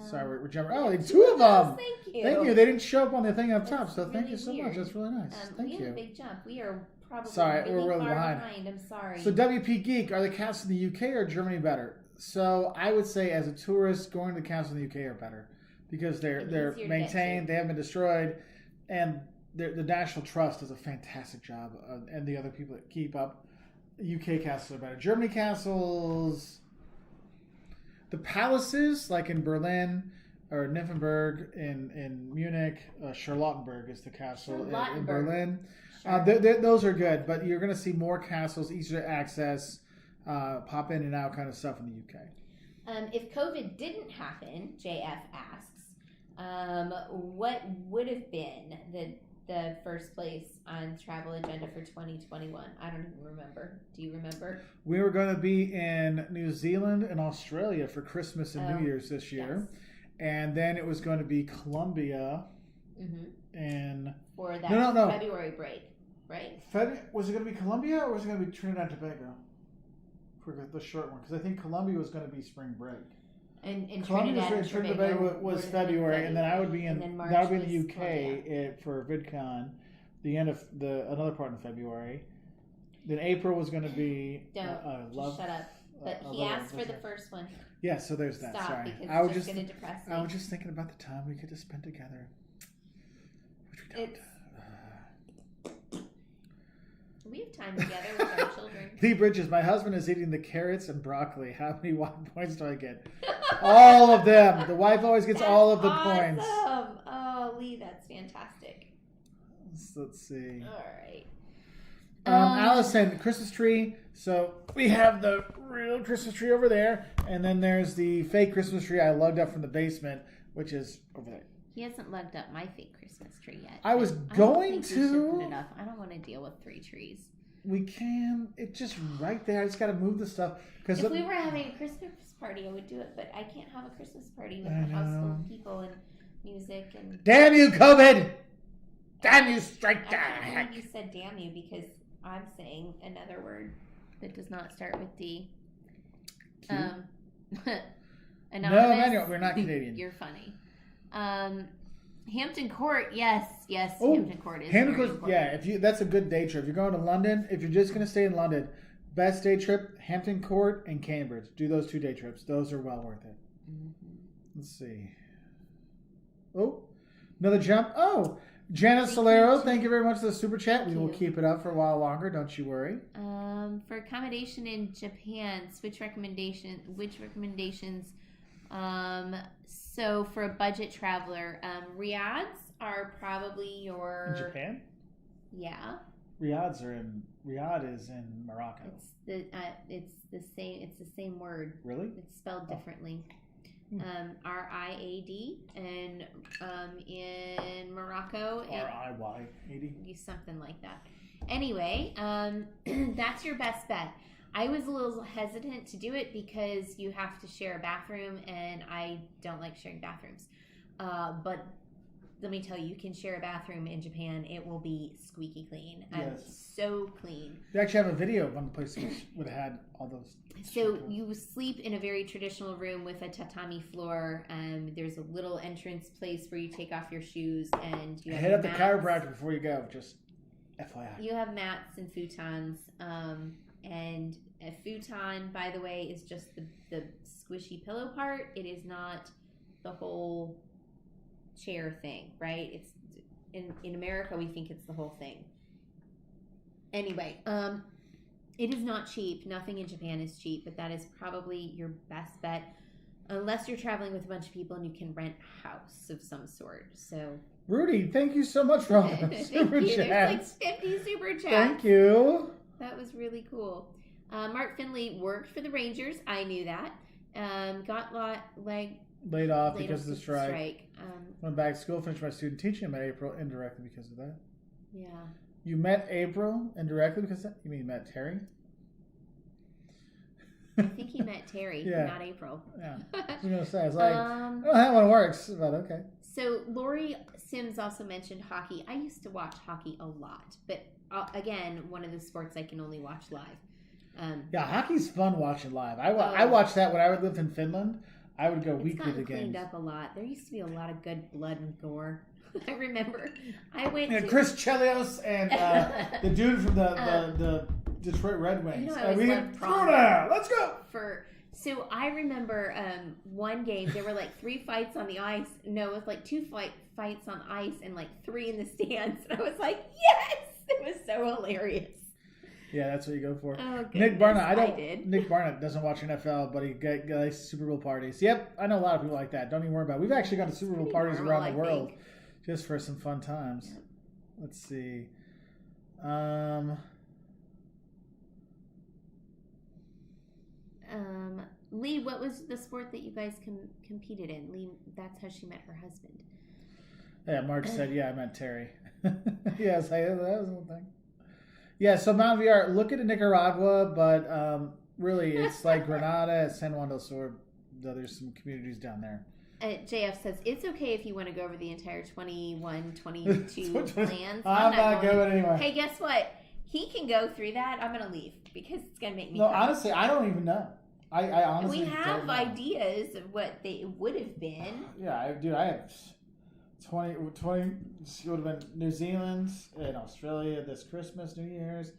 Sorry, we're jumping. Oh, two of them. Thank you. Thank you. They didn't show up on the thing up top, so thank you so much. That's really nice. Thank you. We have a big jump. We are probably we're really far behind. I'm sorry. So WP Geek, are the castles in the UK or Germany better? So I would say, as a tourist, going to the castles in the UK are better because they're maintained, they haven't been destroyed, and the National Trust does a fantastic job, and the other people that keep up. UK castles are better. Germany castles, the palaces, like in Berlin or Nymphenburg in Munich, Charlottenburg is the castle in Berlin. Sure. Those are good, but you're going to see more castles, easier to access, pop in and out kind of stuff in the UK. If COVID didn't happen, JF asks, what would have been the first place on travel agenda for 2021? I don't even remember. Do you remember? We were going to be in New Zealand and Australia for Christmas and New Year's this year. Yes. And then it was going to be Colombia and for that February break, right? Was it going to be Colombia or was it going to be Trinidad and Tobago for the short one? Because I think Colombia was going to be spring break. And Trinidad and Tobago was February, and then I would be in the UK for VidCon, the end of another part in February. Then April was going to be shut up. But he asked for the first one. Yeah, so there's that. Stop, sorry, because I was just going to depress me. I was just thinking about the time we could have spent together, which we don't. We have time together with our children. Lee Bridges, my husband is eating the carrots and broccoli. How many points do I get? All of them. The wife always gets all of the points. Oh, Lee, that's fantastic. Let's see. All right. Allison, Christmas tree. So we have the real Christmas tree over there, and then there's the fake Christmas tree I lugged up from the basement, which is over there. He hasn't lugged up my fake Christmas tree yet. I was going to. Put it up. I don't want to deal with 3 trees. We can. It's just right there. I just got to move the stuff. If we were having a Christmas party, I would do it, but I can't have a Christmas party with a house full of people and music and. Damn you, COVID! Damn you, strike that! I think you said "damn you" because I'm saying another word that does not start with D. No, we're not Canadian. You're funny. Hampton Court, yes, Oh, Hampton Court is Hampton very Court, important. yeah. That's a good day trip. If you're going to London, if you're just going to stay in London, best day trip: Hampton Court and Cambridge. Do those 2 day trips; those are well worth it. Let's see. Oh, another jump. Oh, Janice Solero, thank you very much for the super chat. We will keep it up for a while longer. Don't you worry. For accommodation in Japan, which recommendations? So for a budget traveler, Riyadhs are probably your. In Japan? Yeah. Riyadh is in Morocco. It's the same word. Really? It's spelled differently. RIAD and in Morocco. RIYAD. Something like that. Anyway, that's your best bet. I was a little hesitant to do it because you have to share a bathroom, and I don't like sharing bathrooms. But let me tell you, you can share a bathroom in Japan. It will be squeaky clean. Yes. So clean. They actually have a video of one of the places would have had all those. So you sleep in a very traditional room with a tatami floor. There's a little entrance place where you take off your shoes, and you head up the chiropractor before you go. Just FYI. You have mats and futons. And a futon, by the way, is just the squishy pillow part. It is not the whole chair thing, right? It's in America, we think it's the whole thing. Anyway, it is not cheap. Nothing in Japan is cheap, but that is probably your best bet, unless you're traveling with a bunch of people and you can rent a house of some sort. So Rudy, thank you so much for all the super chats. There's like 50 super chats. Thank you. That was really cool. Mark Finley worked for the Rangers. I knew that. Got laid off because of the strike. Went back to school, finished my student teaching. I met April indirectly because of that. Yeah. You met April indirectly because of that? You mean you met Terry? I think he met Terry, not April. Yeah. I was going to say, I was like, I don't know how one works, but okay. So Lori Sims also mentioned hockey. I used to watch hockey a lot, but again, one of the sports I can only watch live. Yeah, hockey's fun watching live. I watched that when I lived in Finland. I would go weekly to games. It's cleaned up a lot. There used to be a lot of good blood and gore. I remember I went to Chris Chelios and the dude from the Detroit Red Wings. Let's go! So I remember one game, there were like 3 fights on the ice. No, it was like 2 fights on ice and like 3 in the stands. And I was like, yes! It was so hilarious. Yeah, that's what you go for. Oh, Nick Barnett. Nick Barnett doesn't watch NFL, but he likes Super Bowl parties. Yep, I know a lot of people like that. Don't even worry about it. We've actually gone to Super Bowl parties around the world just for some fun times. Yep. Let's see. Lee, what was the sport that you guys competed in? Lee, that's how she met her husband. Yeah, Marge said, I meant Terry. Yes, that was the whole thing. Yeah, so Mount VR, look at Nicaragua, but really it's like Grenada, San Juan del Sur. There's some communities down there. JF says, it's okay if you want to go over the entire 21-22 plans. I'm not going anywhere. Hey, guess what? He can go through that. I'm going to leave because it's going to make me cry. Honestly, I don't even know. I honestly we have ideas of what they would have been. Yeah, I have 20 it would have been New Zealand and Australia this Christmas, New Year's,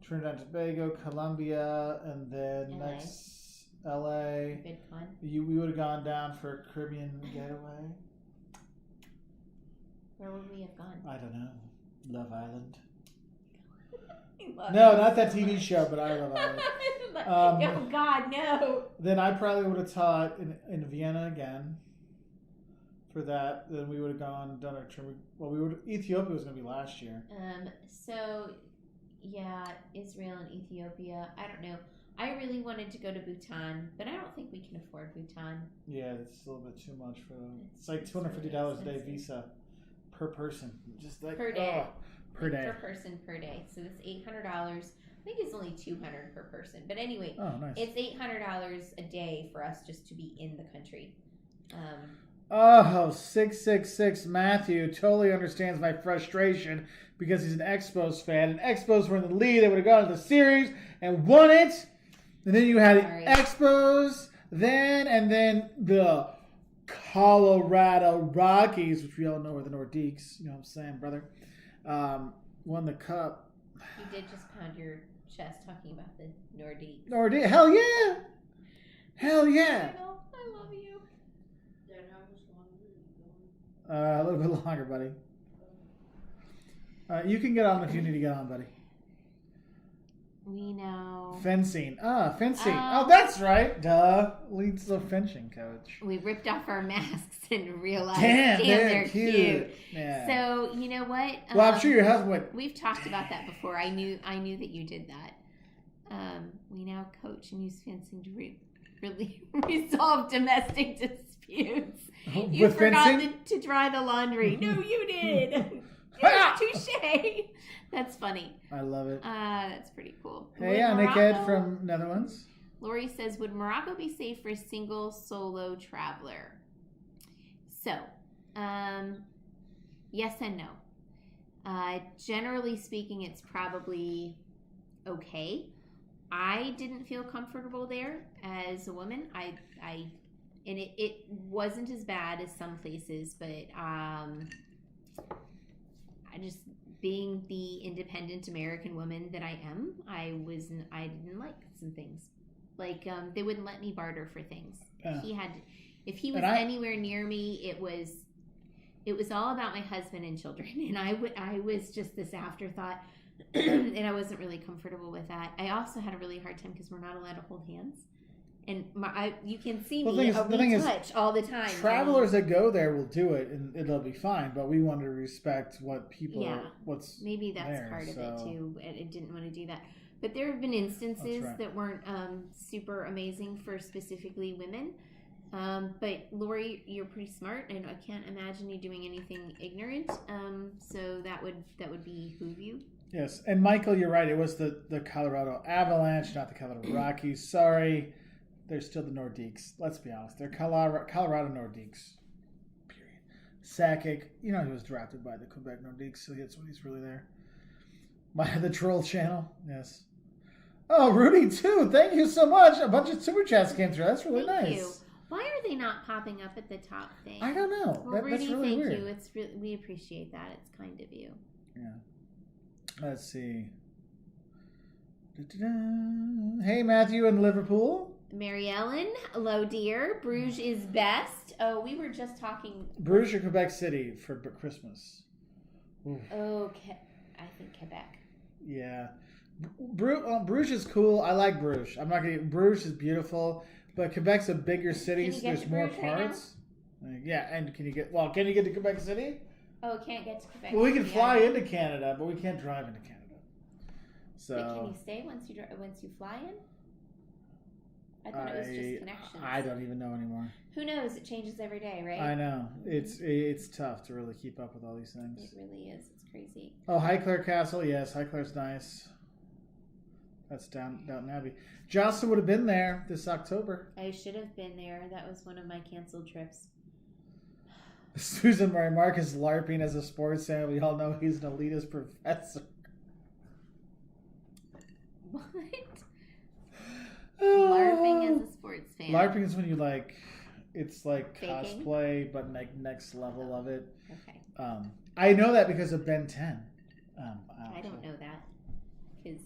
Trinidad and Tobago, Colombia, and then next LA. Good fun. We would have gone down for a Caribbean getaway. Where would we have gone? I don't know. Love Island. No, not that TV show, but I Love Island. Oh God, no. Then I probably would have taught in Vienna again. For that, then we would have done our trip. Well, Ethiopia was going to be last year. So, yeah, Israel and Ethiopia. I don't know. I really wanted to go to Bhutan, but I don't think we can afford Bhutan. Yeah, it's a little bit too much for them. It's like $250 a day visa per person, just like per day. Per day. Per person per day. So it's $800. I think it's only $200 per person. But anyway, nice. It's $800 a day for us just to be in the country. 666 Matthew totally understands my frustration because he's an Expos fan. And Expos were in the lead. They would have gone to the series and won it. And then you had Expos, and then the Colorado Rockies, which we all know are the Nordiques. You know what I'm saying, brother? Won the cup. You did just pound your chest talking about the Nordiques. Nordiques. Hell yeah. Hell yeah. I love you. A little bit longer, buddy. You can get on if you need to get on, buddy. We know. Fencing. Fencing. Oh, that's right. Duh. Leads the fencing coach. We ripped off our masks and realized, damn they're cute. Yeah. So, you know what? Well, I'm sure your husband would. We've talked about that before. I knew that you did that. We now coach and use fencing to really resolve domestic disputes. You forgot to dry the laundry. No, you did. Touche. That's funny. I love it. That's pretty cool. Hey, Nick Ed from Netherlands. Lori says, would Morocco be safe for a single solo traveler? So, yes and no. Generally speaking, it's probably okay. I didn't feel comfortable there as a woman. And it wasn't as bad as some places, but I just, being the independent American woman that I am, I didn't like some things. Like they wouldn't let me barter for things. If he was anywhere near me, it was all about my husband and children, and I was just this afterthought. And I wasn't really comfortable with that. I also had a really hard time because we're not allowed to hold hands. And you can see Well, me the thing retouch all the time. Travelers that go there will do it, and it'll be fine. But we want to respect what people. What's maybe that's there, part of it too. I didn't want to do that. But there have been instances that weren't super amazing for specifically women. But Lori, you're pretty smart, and I can't imagine you doing anything ignorant. So that would behoove you. Yes, and Michael, you're right. It was the Colorado Avalanche, not the Colorado Rockies. Sorry, they're still the Nordiques. Let's be honest, they're Colorado Nordiques. Period. Sakic, he was drafted by the Quebec Nordiques, so that's when he's really there. The Troll Channel, yes. Oh, Rudy too. Thank you so much. A bunch of super chats came through. That's really nice. Thank you. Why are they not popping up at the top thing? I don't know. Well, Rudy, that's really weird. Thank you. We appreciate that. It's kind of you. Yeah. Let's see. Da-da-da. Hey, Matthew in Liverpool. Mary Ellen, hello, dear. Bruges is best. Oh, we were just talking. Bruges or Quebec City for Christmas? Oof. Okay, I think Quebec. Yeah. Bruges is cool. I like Bruges. I'm not gonna. Bruges is beautiful, but Quebec's a bigger city, so there's more parts. Right, yeah, and can you get to Quebec City? Oh, can't get to Quebec. Well, we can fly into Canada, but we can't drive into Canada. So. But can you stay once you fly in? I thought it was just connections. I don't even know anymore. Who knows? It changes every day, right? I know. Mm-hmm. It's tough to really keep up with all these things. It really is. It's crazy. Oh, Highclere Castle. Yes, Highclere's nice. That's Downton Abbey. Jocelyn would have been there this October. I should have been there. That was one of my canceled trips. Susan Murray Marcus LARPing as a sports fan. We all know he's an elitist professor. What? LARPing as a sports fan. LARPing is when you it's like faking? Cosplay, but next level of it. Okay. I know that because of Ben 10. I don't know that because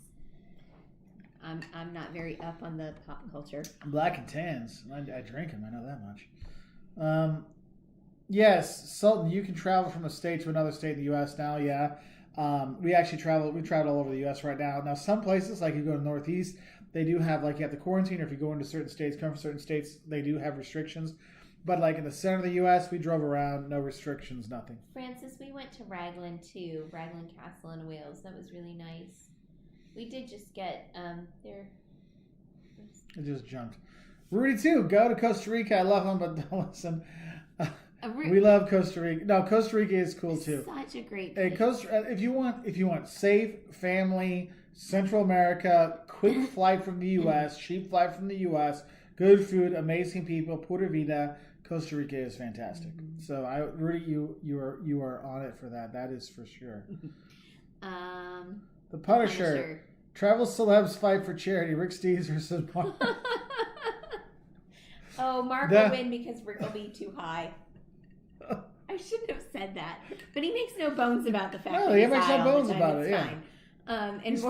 I'm not very up on the pop culture. Black and tans. I drink them. I know that much. Yes, Sultan, you can travel from a state to another state in the U.S. now. Yeah. We travel all over the U.S. right now. Now, some places, like you go to the Northeast, they do have, you have to quarantine, or if you go into certain states, come from certain states, they do have restrictions. But, in the center of the U.S., we drove around, no restrictions, nothing. Francis, we went to Raglan, too. Raglan Castle in Wales. That was really nice. We did just get, there. It just jumped. Rudy, too. Go to Costa Rica. I love them, but don't listen. We love Costa Rica. No, Costa Rica is cool too. Such a great place. If you want safe family, Central America, quick flight from the U.S., cheap flight from the U.S., good food, amazing people, pura vida. Costa Rica is fantastic. Mm-hmm. So Rudy, you are on it for that. That is for sure. The Punisher. Travel celebs fight for charity. Rick Steves versus Mark. Oh, Mark will win because Rick will be too high. I shouldn't have said that, but he makes no bones about the fact that he's makes high no bones about it. Yeah, and he's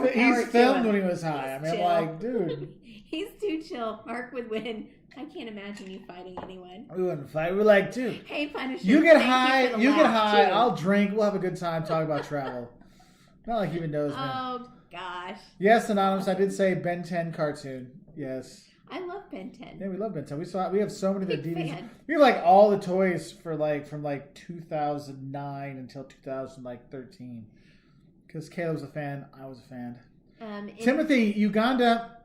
filmed when he was high. I mean, dude, he's too chill. Mark would win. I can't imagine you fighting anyone. We wouldn't fight. We're dude. Hey, Punisher. You get high. You get high. Too. I'll drink. We'll have a good time. Talk about travel. Not like he even knows me. Oh gosh. Yes, Anonymous. I did say Ben 10 cartoon. Yes. I love Ben 10. Yeah, we love Ben 10. We have so many of the DVDs. We have all the toys for from 2009 until 2013. Because Caleb's a fan, I was a fan. Timothy, Uganda,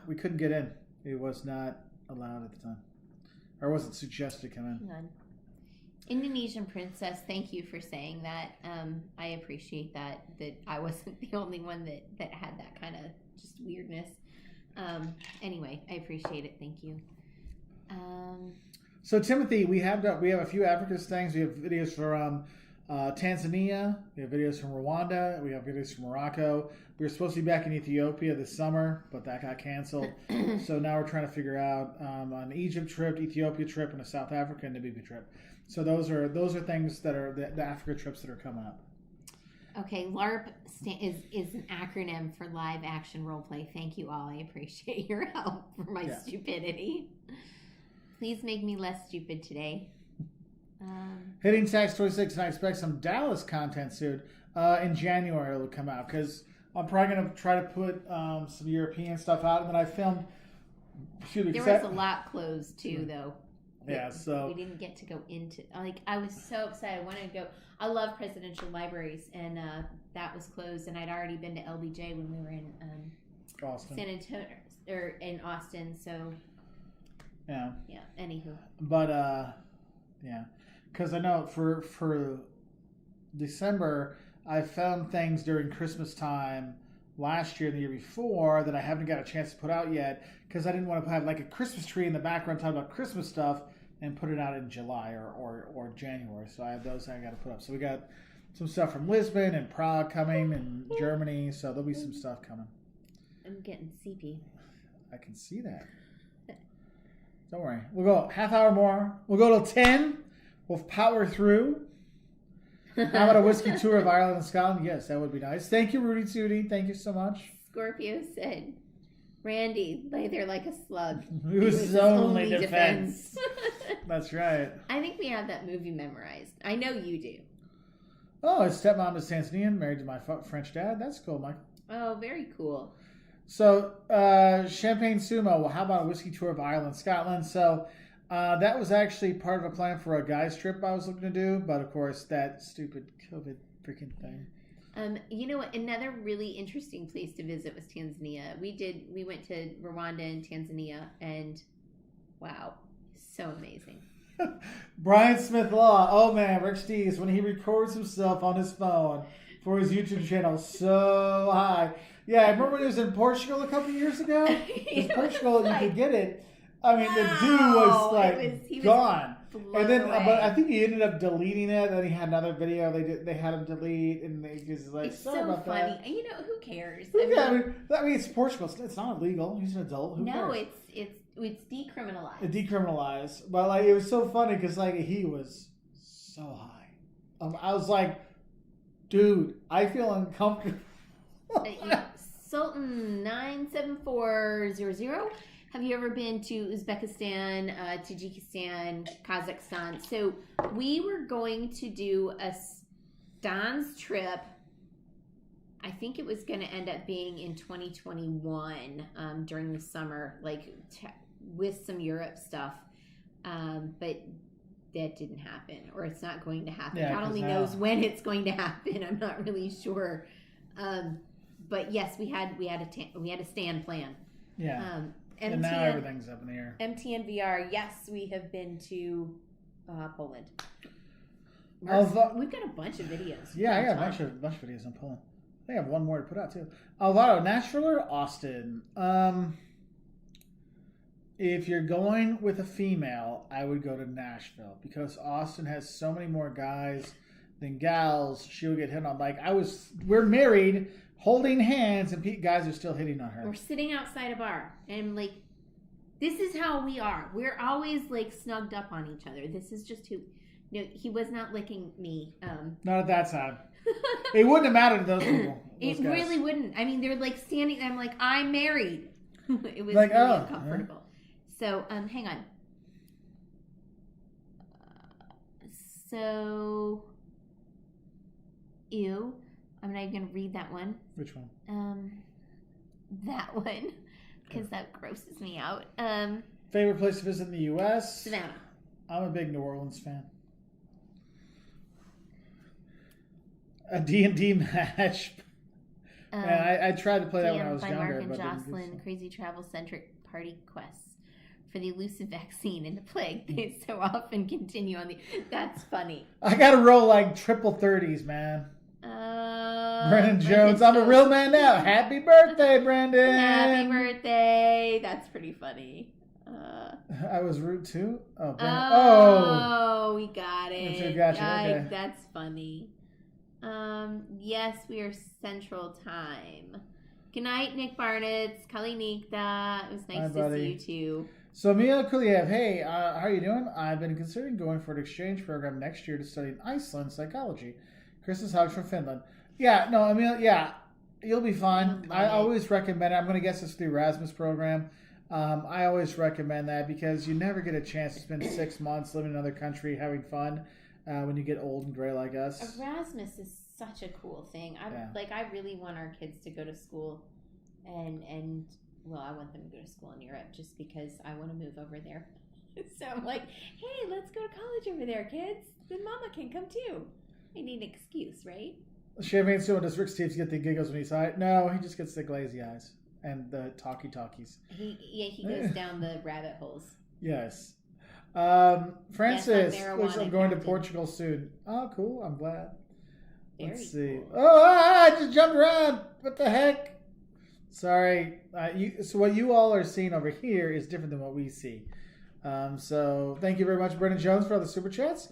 we couldn't get in. It was not allowed at the time, or wasn't suggested to come in. None. Indonesian Princess, thank you for saying that. I appreciate that I wasn't the only one that had that kind of just weirdness. Anyway, I appreciate it. Thank you. So Timothy, we have a few Africa things. We have videos from Tanzania. We have videos from Rwanda. We have videos from Morocco. We were supposed to be back in Ethiopia this summer, but that got canceled. So now we're trying to figure out an Egypt trip, Ethiopia trip, and a South Africa and Namibia trip. So those are things that are the Africa trips that are coming up. Okay, LARP is an acronym for live action roleplay. Thank you all. I appreciate your help for my stupidity. Please make me less stupid today. Hitting Tax 26, and I expect some Dallas content soon. In January it'll come out, because I'm probably going to try to put some European stuff out. And then I filmed Shoot, there was a lot closed too, though. Yeah, so we didn't get to go into. Like, I was so excited. I wanted to go. I love presidential libraries, and that was closed. And I'd already been to LBJ when we were in Austin, San Antonio, or in Austin. So yeah. Anywho, but yeah, because I know for December, I found things during Christmas time last year and the year before that I haven't got a chance to put out yet because I didn't want to have like a Christmas tree in the background talking about Christmas stuff and put it out in July or January. So I have those I got to put up. So we got some stuff from Lisbon and Prague coming and Germany. So there'll be some stuff coming. I'm getting sleepy. I can see that. Don't worry. We'll go half hour more. We'll go till 10. We'll power through. How about a whiskey tour of Ireland and Scotland? Yes, that would be nice. Thank you, Rudy Tootie. Thank you so much. Scorpio said, Randy lay there like a slug. It was his only defense. That's right. I think we have that movie memorized. I know you do. Oh, his stepmom is Tanzanian, married to my French dad. That's cool, Mike. Oh, very cool. So, Champagne Sumo. Well, how about a whiskey tour of Ireland, Scotland? So, that was actually part of a plan for a guy's trip I was looking to do, but of course, that stupid COVID freaking thing. You know what? Another really interesting place to visit was Tanzania. We went to Rwanda and Tanzania, and wow, so amazing. Brian Smith Law. Oh man, Rick Steves, when he records himself on his phone for his YouTube channel, so high. Yeah, I remember when he was in Portugal a couple years ago. In Portugal, you could get it. I mean, the dude was like he gone. And then, but I think he ended up deleting it. Then he had another video they had him delete, and they just like, it's sorry so about funny. that. And you know, who cares? I mean, it's Portugal. It's not illegal. He's an adult. Who cares? It's decriminalized. It's decriminalized. But like, it was so funny because like he was so high. I was like, dude, I feel uncomfortable. Sultan 97400. Have you ever been to Uzbekistan, Tajikistan, Kazakhstan? So we were going to do a Stan's trip. I think it was going to end up being in 2021 during the summer, like with some Europe stuff. But that didn't happen, or it's not going to happen. Yeah, God only knows when it's going to happen. I'm not really sure. But yes, we had a stand plan. Yeah. And now everything's up in the air. MTNVR, yes, we have been to Poland. We've got a bunch of videos. Yeah, I got a bunch of videos on Poland. I think I have one more to put out too. Alvaro, Nashville or Austin? If you're going with a female, I would go to Nashville because Austin has so many more guys than gals. She'll get hit on. Like we're married, holding hands, and guys are still hitting on her. We're sitting outside a bar, and like, this is how we are. We're always like snugged up on each other. This is just who. No, he was not licking me. Not at that time. It wouldn't have mattered to those people. It really wouldn't. I mean, they're like standing. I'm like, I'm married. It was like, really uncomfortable. Right. So, hang on. So, ew. I'm not even going to read that one. Which one? That one. Because that grosses me out. Favorite place to visit in the U.S.? Savannah. I'm a big New Orleans fan. A D&D match. I tried to play that when I was younger. Mark and Jocelyn, crazy travel-centric party quests for the elusive vaccine and the plague. They so often continue on the... That's funny. I got to roll like triple 30s, man. Brendan Jones, I'm a real man now. Happy birthday, Brendan. Happy birthday. That's pretty funny. I was rude too. Oh, Brendan. Oh, we got it. Gotcha. Okay. That's funny. Yes, we are Central Time. Good night, Nick Barnett, Kali Nikta. It was nice to see you too. So Mia Kuliev, hey, how are you doing? I've been considering going for an exchange program next year to study in Iceland psychology. Christmas Hogs from Finland. Yeah, no, I mean, yeah, you'll be fine. I always recommend it. I'm going to guess it's the Erasmus program. I always recommend that because you never get a chance to spend 6 months living in another country having fun when you get old and gray like us. Erasmus is such a cool thing. I really want our kids to go to school and well, I want them to go to school in Europe just because I want to move over there. So I'm like, hey, let's go to college over there, kids. Then Mama can come too. I need an excuse, right? Champagne still does Rick Steves get the giggles when he's high? No, he just gets the glazy eyes and the talkies. He goes down the rabbit holes. Yes. Francis, yes, looks like I'm going to Portugal soon. Oh, cool. I'm glad. Let's see. Cool. Oh, I just jumped around. What the heck? Sorry. So what you all are seeing over here is different than what we see. So thank you very much, Brendan Jones, for all the super chats.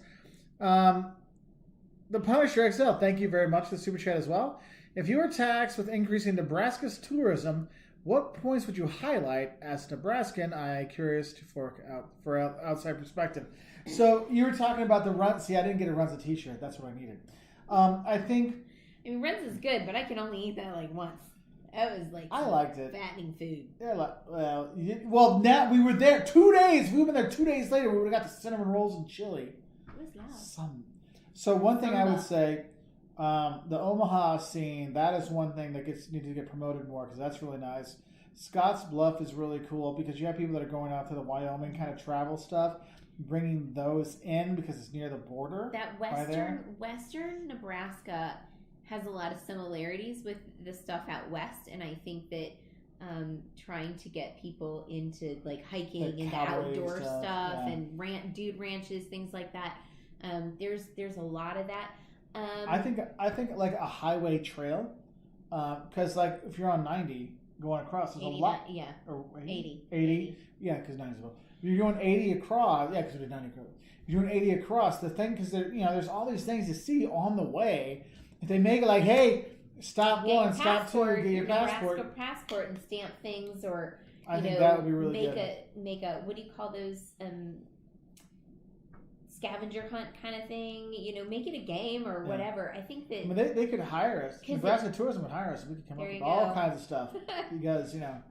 The Punisher XL, thank you very much for the super chat as well. If you were tasked with increasing Nebraska's tourism, what points would you highlight as Nebraskan? I'm curious for outside perspective. So you were talking about the run. See, I didn't get a Runs a t-shirt. That's what I needed. I mean, Runs is good, but I can only eat that like once. That was like I liked it. Fattening food. Yeah, well, now we were there 2 days. We were there 2 days later. We would have got the cinnamon rolls and chili. It was loud. So one thing I would say, the Omaha scene, that is one thing that needs to get promoted more because that's really nice. Scotts Bluff is really cool because you have people that are going out to the Wyoming kind of travel stuff, bringing those in because it's near the border. That western Nebraska has a lot of similarities with the stuff out west, and I think that trying to get people into like hiking and outdoor stuff yeah. and dude ranches, things like that. There's a lot of that. I think like a highway trail, because like if you're on 90 going across, there's 80, a lot. Yeah. Or 80. Yeah, because 90 is well. You're doing 80 across. Yeah, because we're 90 across. You're doing 80 across. The thing, because there's all these things to see on the way. If they make it like, hey, stop one, stop two, get your passport and stamp things, or I think that would be really good. Make a what do you call those? Scavenger hunt kind of thing, make it a game or whatever. I think that they could hire us. Nebraska Tourism would hire us. We could come up with all kinds of stuff because there's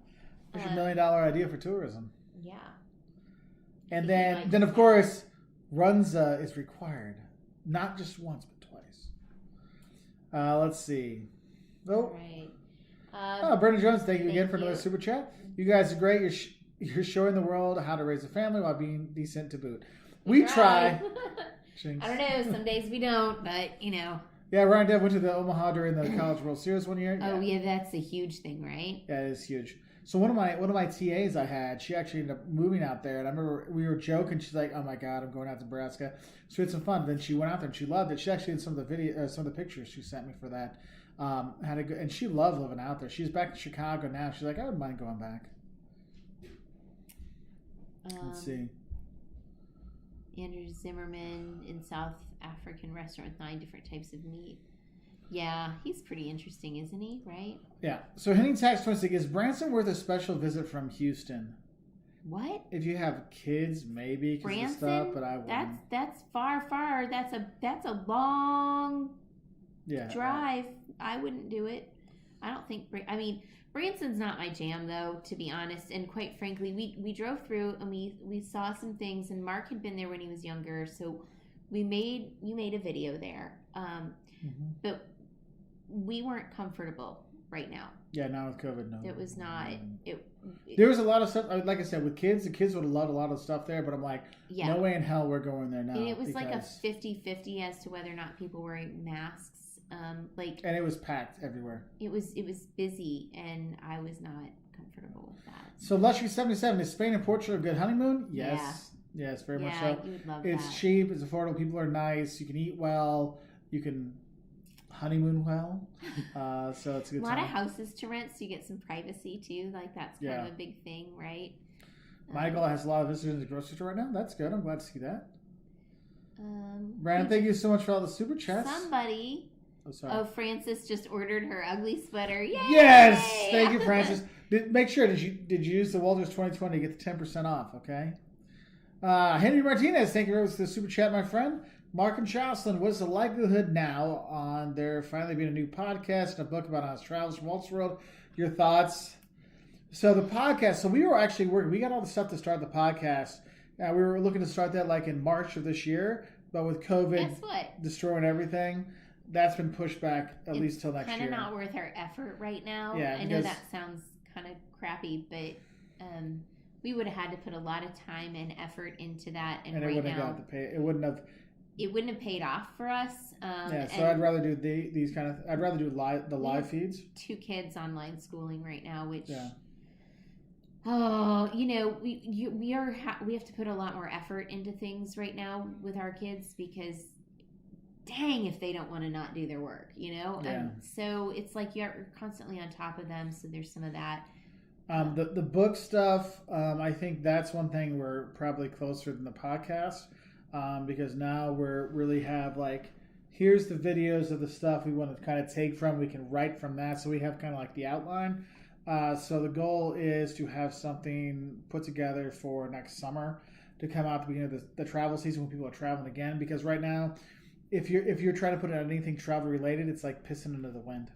$1 million idea for tourism. Yeah. And then of course, Runza is required, not just once but twice. Let's see. Oh, right. Brendan Jones, thank you again for another super chat. You guys are great. You're showing the world how to raise a family while being decent to boot. We try. I don't know. Some days we don't, but Yeah, Ryan Dev went to the Omaha during the College World Series one year. Oh yeah, that's a huge thing, right? Yeah, it is huge. So one of my TAs I had, she actually ended up moving out there, and I remember we were joking. She's like, "Oh my God, I'm going out to Nebraska." So we had some fun. Then she went out there and she loved it. She actually did some of the pictures she sent me for that. And she loved living out there. She's back in Chicago now. She's like, I wouldn't mind going back. Let's see. Andrew Zimmerman in South African restaurant with 9 different types of meat. Yeah, he's pretty interesting, isn't he? Right? Yeah. So Henning Tax 26, is Branson worth a special visit from Houston? What? If you have kids, maybe because of stuff, but I wouldn't. That's far. That's a long drive. Right. I wouldn't do it. I don't think. Branson's not my jam, though, to be honest. And quite frankly, we drove through and we saw some things. And Mark had been there when he was younger, so you made a video there. But we weren't comfortable right now. Yeah, not with COVID. No, it was not. There was a lot of stuff. Like I said, with kids, the kids would have loved a lot of stuff there. But I'm like, no way in hell we're going there now. And it was like a 50-50 as to whether or not people were wearing masks. And it was packed everywhere. It was busy, and I was not comfortable with that. So Luxury 77, is Spain and Portugal a good honeymoon? Yes. Yeah. Yes, very much so. You would love it's that. Cheap, it's affordable, people are nice, you can eat well, you can honeymoon well. So it's a good time. A lot of houses to rent, so you get some privacy too. That's kind of a big thing, right? Michael has a lot of visitors in the grocery store right now. That's good. I'm glad to see that. Brandon, thank you so much for all the super chats. Somebody... Oh, Frances just ordered her ugly sweater. Yay! Yes! Thank you, Frances. Make sure, did you use the Wolters 2020 to get the 10% off, okay? Henry Martinez, thank you for the super chat, my friend. Mark and Jocelyn, what is the likelihood now on there finally being a new podcast and a book about how it travels from Walt's World? Your thoughts? So the podcast, we were actually working. We got all the stuff to start the podcast. We were looking to start that like in March of this year, but with COVID destroying everything, that's been pushed back at least till next year. Kind of not worth our effort right now. Yeah, I know that sounds kind of crappy, but we would have had to put a lot of time and effort into that, and it right wouldn't now have got the pay. It wouldn't have paid off for us. So I'd rather do these kind of. I'd rather do the live feeds. 2 kids online schooling right now, which. Yeah. Oh, we have to put a lot more effort into things right now with our kids because, dang, if they don't want to not do their work, Yeah. So it's like you're constantly on top of them. So there's some of that. The book stuff, I think that's one thing we're probably closer than the podcast, because now we're really have like, here's the videos of the stuff we want to kind of take from. We can write from that, so we have kind of like the outline. So the goal is to have something put together for next summer to come out at the beginning of the travel season when people are traveling again. Because right now, if you're trying to put out anything travel related, it's like pissing into the wind.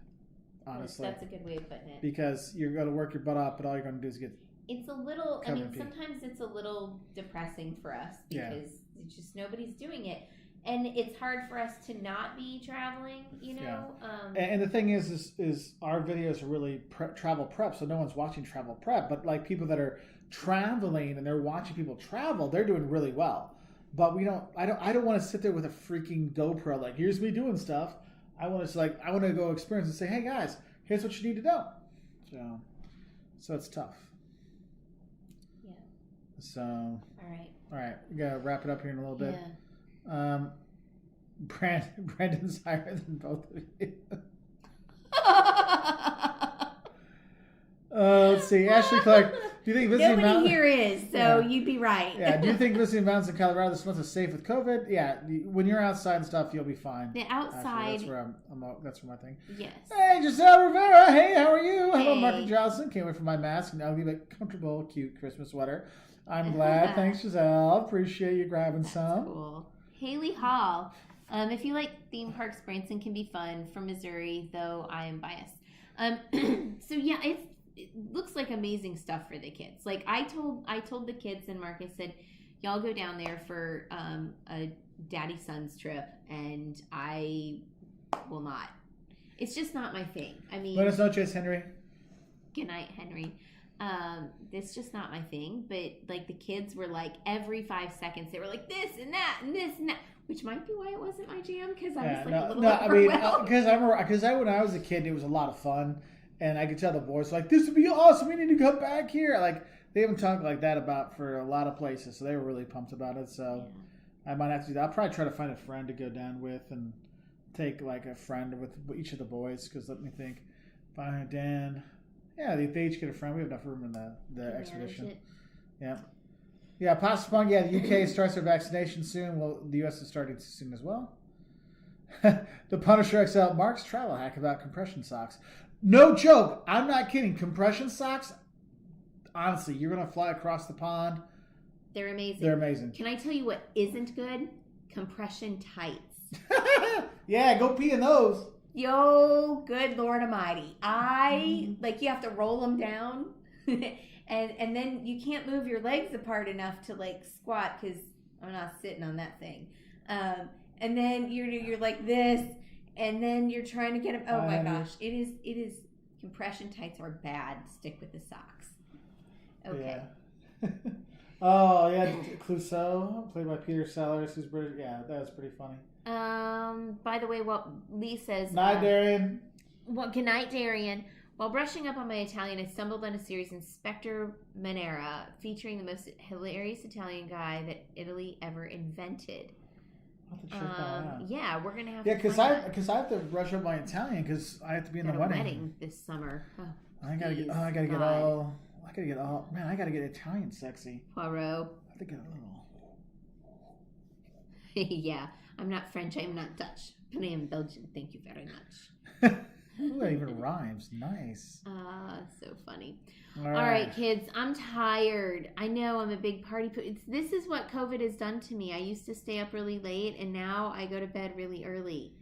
Honestly, that's a good way of putting it. Because you're going to work your butt off, but all you're going to do is get. It's a little. I mean, sometimes it's a little depressing for us because it's just nobody's doing it. And it's hard for us to not be traveling, Yeah. And the thing is our videos are really travel prep, so no one's watching travel prep. But like people that are traveling and they're watching people travel, they're doing really well. But I don't want to sit there with a freaking GoPro like, here's me doing stuff. I want to go experience and say, hey guys, here's what you need to know. So it's tough. Yeah. So. All right, we gotta wrap it up here in a little bit. Yeah. Brandon's higher than both of you. Let's see. Ashley Clark, do you think visiting Nobody mountains... here is, so you'd be right. Yeah. Do you think visiting mountains in Colorado this month is safe with COVID? Yeah. When you're outside and stuff, you'll be fine. The outside. Ashley, that's where my thing. Yes. Hey, Giselle Rivera. Hey, how are you? Hey. Hello, Mark Johnson. Can't wait for my mask. Now I'll be a comfortable, cute Christmas sweater. I'm glad. Thanks, Giselle. Appreciate you grabbing some. Cool. Haley Hall. If you like theme parks, Branson can be fun. From Missouri, though I am biased. So yeah, it looks like amazing stuff for the kids. Like I told the kids and Marcus said, y'all go down there for a daddy son's trip, and I will not. It's just not my thing. I mean, Buenas noches, Henry. Good night, Henry. It's just not my thing. But like the kids were like every 5 seconds they were like this and that and this and that, which might be why it wasn't my jam because I was like a little overwhelmed. Because when I was a kid, it was a lot of fun, and I could tell the boys like, this would be awesome. We need to come back here. Like they haven't talked like that about for a lot of places, so they were really pumped about it. So I might have to do that. I'll probably try to find a friend to go down with and take like a friend with each of the boys. Because let me think, find Dan. Yeah, they each get a friend. We have enough room in the expedition. Yeah, Pasta Spunk. Yeah, the UK starts their vaccination soon. Well, the US is starting soon as well. The Punisher XL, Mark's travel hack about compression socks. No joke. I'm not kidding. Compression socks, honestly, you're going to fly across the pond. They're amazing. They're amazing. Can I tell you what isn't good? Compression tights. Yeah, go pee in those. Yo, good Lord Almighty. You have to roll them down and then you can't move your legs apart enough to like squat because I'm not sitting on that thing. And then you're like this and then you're trying to get them. Oh my gosh. It is compression tights are bad. Stick with the socks. Okay. Yeah. Oh, yeah. Clouseau, played by Peter Sellers, who's British. Yeah, that was pretty funny. By the way, what Lee says. Night, Darian. Well, good night, Darian. While brushing up on my Italian, I stumbled on a series, Inspector Manera, featuring the most hilarious Italian guy that Italy ever invented. I'll have to check that out. Yeah, we're gonna have. Yeah, because I have to brush up my Italian because I have to be in the wedding this summer. Oh, I gotta get all. Man, I gotta get Italian sexy. Poirot. I have to get a little. Yeah, I'm not French. I'm not Dutch, but I am Belgian. Thank you very much. Ooh, that even rhymes. Nice. So funny. All right, kids. I'm tired. I know I'm a big party. This is what COVID has done to me. I used to stay up really late, and now I go to bed really early.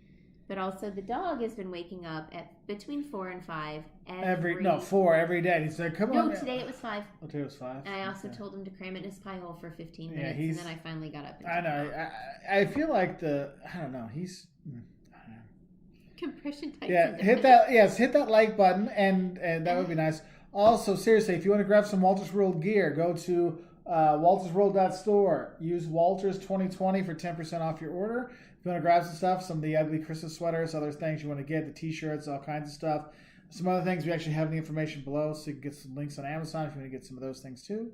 But also, the dog has been waking up at between 4 and 5 4 every day. He said, "Come on." No, today it was 5. Oh, today it was 5. And I also told him to cram it in his pie hole for 15 minutes, and then I finally got up. I know. I feel like I don't know. He's. Compression tights. Yeah, hit that. Yes, hit that like button, and that would be nice. Also, seriously, if you want to grab some Wolters World gear, go to woltersworld.store. Use Wolters 2020 for 10% off your order. If you want to grab some stuff, some of the ugly Christmas sweaters, other things you want to get, the t-shirts, all kinds of stuff. Some other things, we actually have the information below, so you can get some links on Amazon if you want to get some of those things too.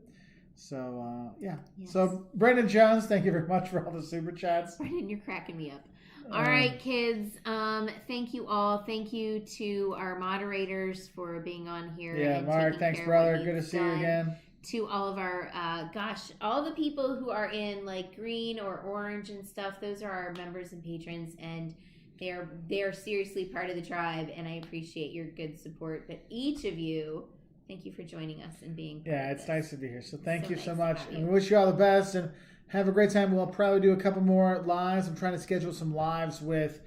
So, yeah. Yes. So, Brendan Jones, thank you very much for all the super chats. Brendan, you're cracking me up. All right, kids. Thank you all. Thank you to our moderators for being on here. Yeah, Mark, thanks, brother. Good to see you again. To all of our, all the people who are in like green or orange and stuff. Those are our members and patrons, and they're seriously part of the tribe. And I appreciate your good support. But each of you, thank you for joining us and being. Yeah, it's nice to be here. So thank you so much, and we wish you all the best and have a great time. We'll probably do a couple more lives. I'm trying to schedule some lives with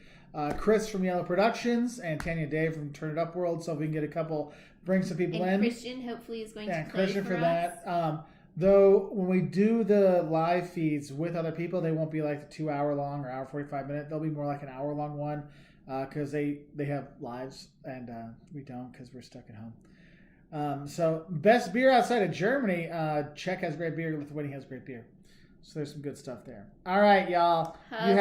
Chris from Yellow Productions and Tanya Day from Turn It Up World, so if we can get a couple, bring some people in. Christian hopefully is going to play Christian for that. Though when we do the live feeds with other people, they won't be like the 2 hour long or hour 45 minute. They'll be more like an hour long one because they have lives and we don't because we're stuck at home. So best beer outside of Germany. Czech has great beer. Lithuania has great beer. So there's some good stuff there. All right, y'all. You have